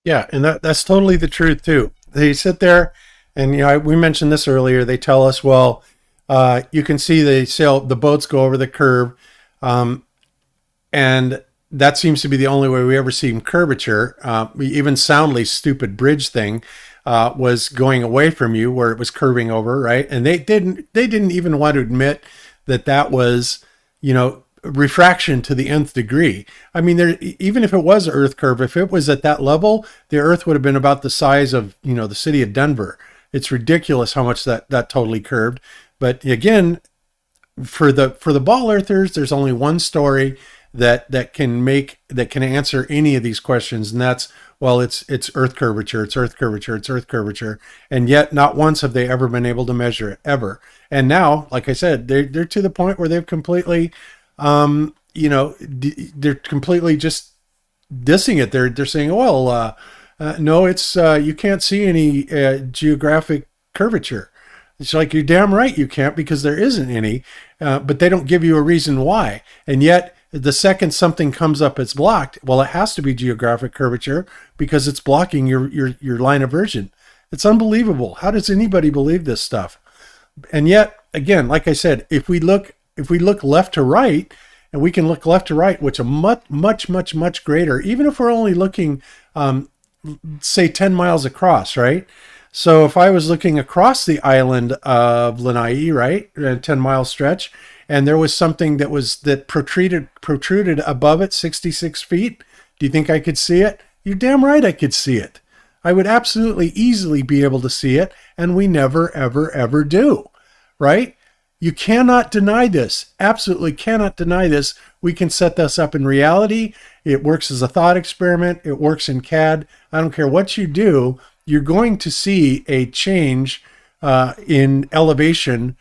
Yeah, and that's totally the truth too. They sit there, and we mentioned this earlier. They tell us, well, you can see the boats go over the curve, and that seems to be the only way we ever see curvature. Even Soundly's stupid bridge thing was going away from you, where it was curving over, right? And they didn't even want to admit that was, refraction to the nth degree. I mean, even if it was Earth curve, if it was at that level, the Earth would have been about the size of, the city of Denver. It's ridiculous how much that totally curved. But again, for the ball earthers, there's only one story that can answer any of these questions, and that's, well, it's Earth curvature, it's Earth curvature, it's Earth curvature, and yet not once have they ever been able to measure it, ever. And now, like I said, they're to the point where they've completely, they're completely just dissing it. They're saying, well, no, it's you can't see any geographic curvature. It's like, you're damn right you can't, because there isn't any, but they don't give you a reason why. And yet, the second something comes up, it's blocked. Well, it has to be geographic curvature because it's blocking your line of version. It's unbelievable. How does anybody believe this stuff? And yet, again, like I said, if we look left to right, and we can look left to right, which is much greater, even if we're only looking, say 10 miles across, right? So if I was looking across the island of Lanai, right, a 10-mile stretch, and there was something that protruded above it 66 feet, do you think I could see it? You're damn right I could see it. I would absolutely easily be able to see it, and we never, ever do, right? You cannot deny this. Absolutely cannot deny this. We can set this up in reality. It works as a thought experiment. It works in CAD. I don't care what you do. You're going to see a change in elevation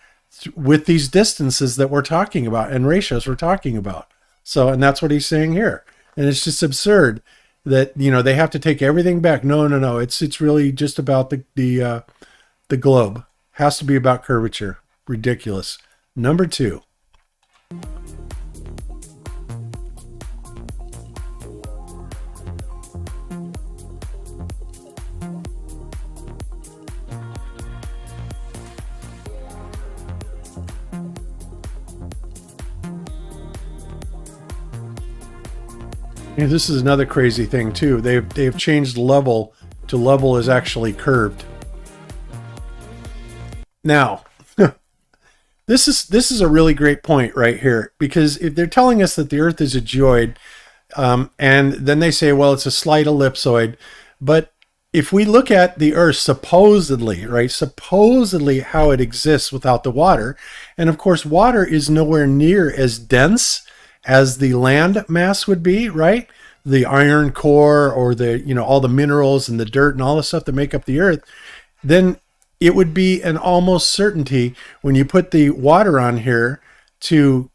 with these distances that we're talking about and ratios we're talking about. So, and that's what he's saying here. And it's just absurd that, they have to take everything back. No. It's really just about the globe. Has to be about curvature. Ridiculous. Number 2. Yeah, this is another crazy thing too. They've changed level to level is actually curved. Now, this is a really great point right here, because if they're telling us that the Earth is a geoid, and then they say, well, it's a slight ellipsoid, but if we look at the Earth supposedly, right, supposedly how it exists without the water, and of course water is nowhere near as dense as the land mass would be, right? The iron core, or the, all the minerals and the dirt and all the stuff that make up the Earth, then it would be an almost certainty when you put the water on here to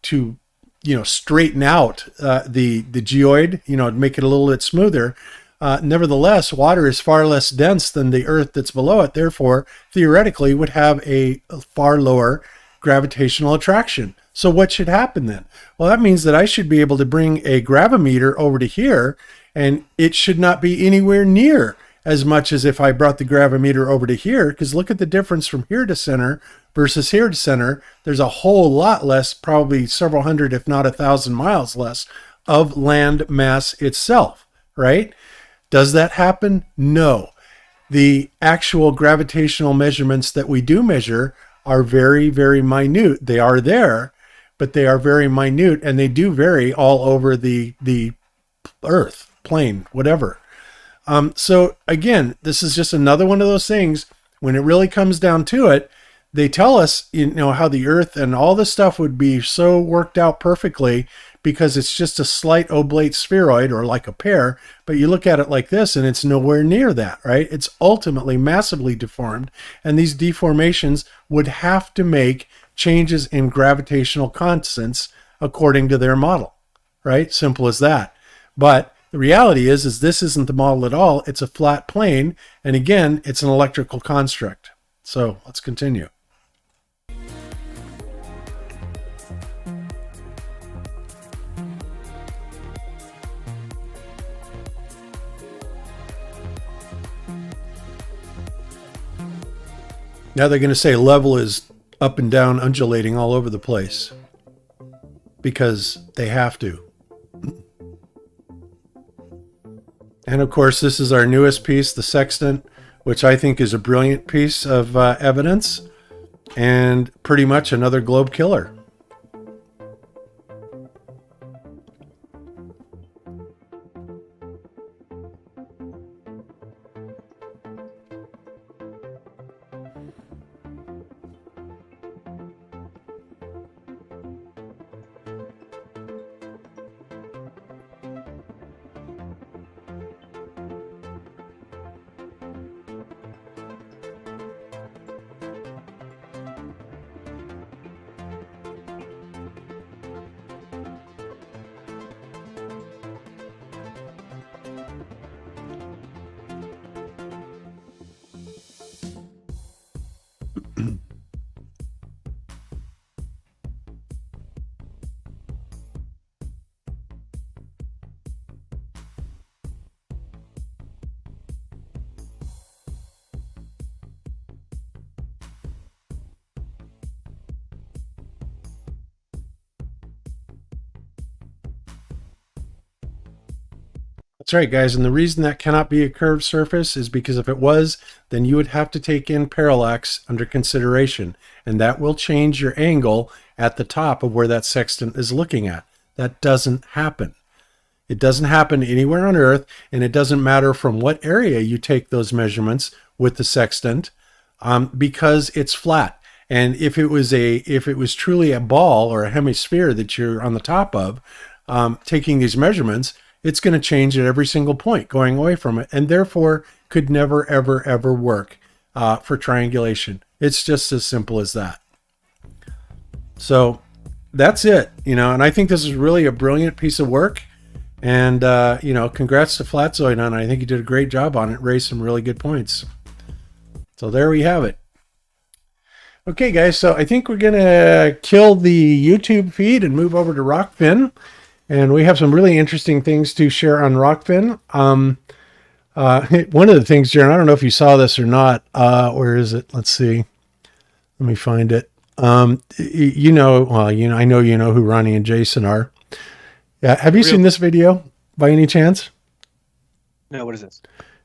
straighten out the geoid, make it a little bit smoother. Nevertheless, water is far less dense than the Earth that's below it. Therefore, theoretically, would have a far lower gravitational attraction. So what should happen then? Well, that means that I should be able to bring a gravimeter over to here, and it should not be anywhere near as much as if I brought the gravimeter over to here, because look at the difference from here to center versus here to center. There's a whole lot less, probably several hundred, if not 1,000 miles less of land mass itself, right? Does that happen? No. The actual gravitational measurements that we do measure are very, very minute. They are there, but they are very minute, and they do vary all over the Earth, plane, whatever. So again, this is just another one of those things. When it really comes down to it, they tell us, how the Earth and all this stuff would be so worked out perfectly because it's just a slight oblate spheroid, or like a pear, but you look at it like this and it's nowhere near that, right? It's ultimately massively deformed, and these deformations would have to make changes in gravitational constants according to their model, right? Simple as that. But the reality is this isn't the model at all. It's a flat plane, and again, it's an electrical construct. So let's continue. Now they're going to say level is up and down, undulating all over the place. Because they have to. And of course, this is our newest piece, the Sextant, which I think is a brilliant piece of evidence and pretty much another globe killer. That's right, guys. And the reason that cannot be a curved surface is because if it was, then you would have to take in parallax under consideration. And that will change your angle at the top of where that sextant is looking at. That doesn't happen. It doesn't happen anywhere on Earth, and it doesn't matter from what area you take those measurements with the sextant, because it's flat. And if it was truly a ball or a hemisphere that you're on the top of, taking these measurements, it's going to change at every single point going away from it, and therefore could never, ever, ever work for triangulation. It's just as simple as that. So that's it, and I think this is really a brilliant piece of work. And, congrats to Flatzoid on it. I think he did a great job on it, raised some really good points. So there we have it. Okay, guys, so I think we're going to kill the YouTube feed and move over to Rockfin. And we have some really interesting things to share on Rockfin. One of the things, Jeran, I don't know if you saw this or not. Where is it? Let's see. Let me find it. I know you know who Ronnie and Jason are. Yeah, have you seen this video by any chance? No, what is this?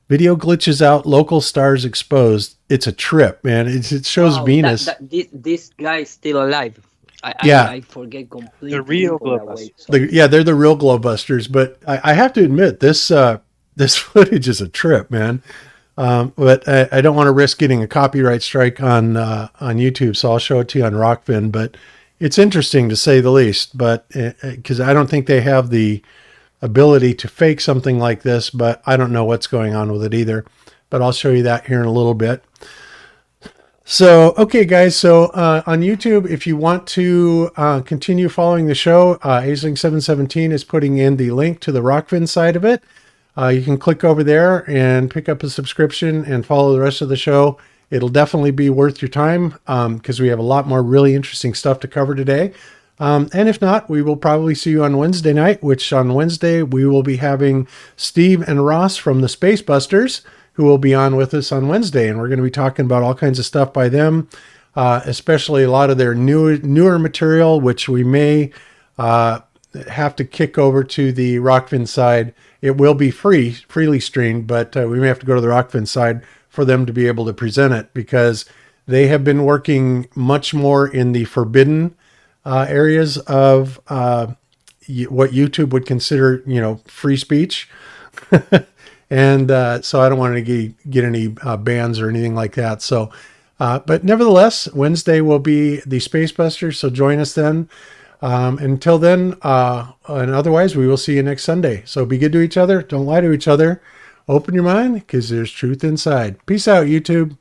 Video glitches out, local stars exposed. It's a trip, man. It shows Venus. This guy is still alive. I forget completely. The real globebusters. They're the real globebusters. But I have to admit, this footage is a trip, man. But I don't want to risk getting a copyright strike on YouTube, so I'll show it to you on Rockfin. But it's interesting to say the least. But because I don't think they have the ability to fake something like this, but I don't know what's going on with it either. But I'll show you that here in a little bit. So, okay, guys, so on YouTube, if you want to continue following the show, Aisling717 is putting in the link to the Rockfin side of it. You can click over there and pick up a subscription and follow the rest of the show. It'll definitely be worth your time because we have a lot more really interesting stuff to cover today. And if not, we will probably see you on Wednesday night, which on Wednesday we will be having Steve and Ross from the Space Busters, who will be on with us on Wednesday. And we're going to be talking about all kinds of stuff by them, especially a lot of their newer material, which we may have to kick over to the Rockfin side. It will be freely streamed, but we may have to go to the Rockfin side for them to be able to present it, because they have been working much more in the forbidden areas of what YouTube would consider, free speech. And so I don't want to get any bans or anything like that. So, but nevertheless, Wednesday will be the Space Busters. So join us then. Until then, and otherwise, we will see you next Sunday. So be good to each other. Don't lie to each other. Open your mind, because there's truth inside. Peace out, YouTube.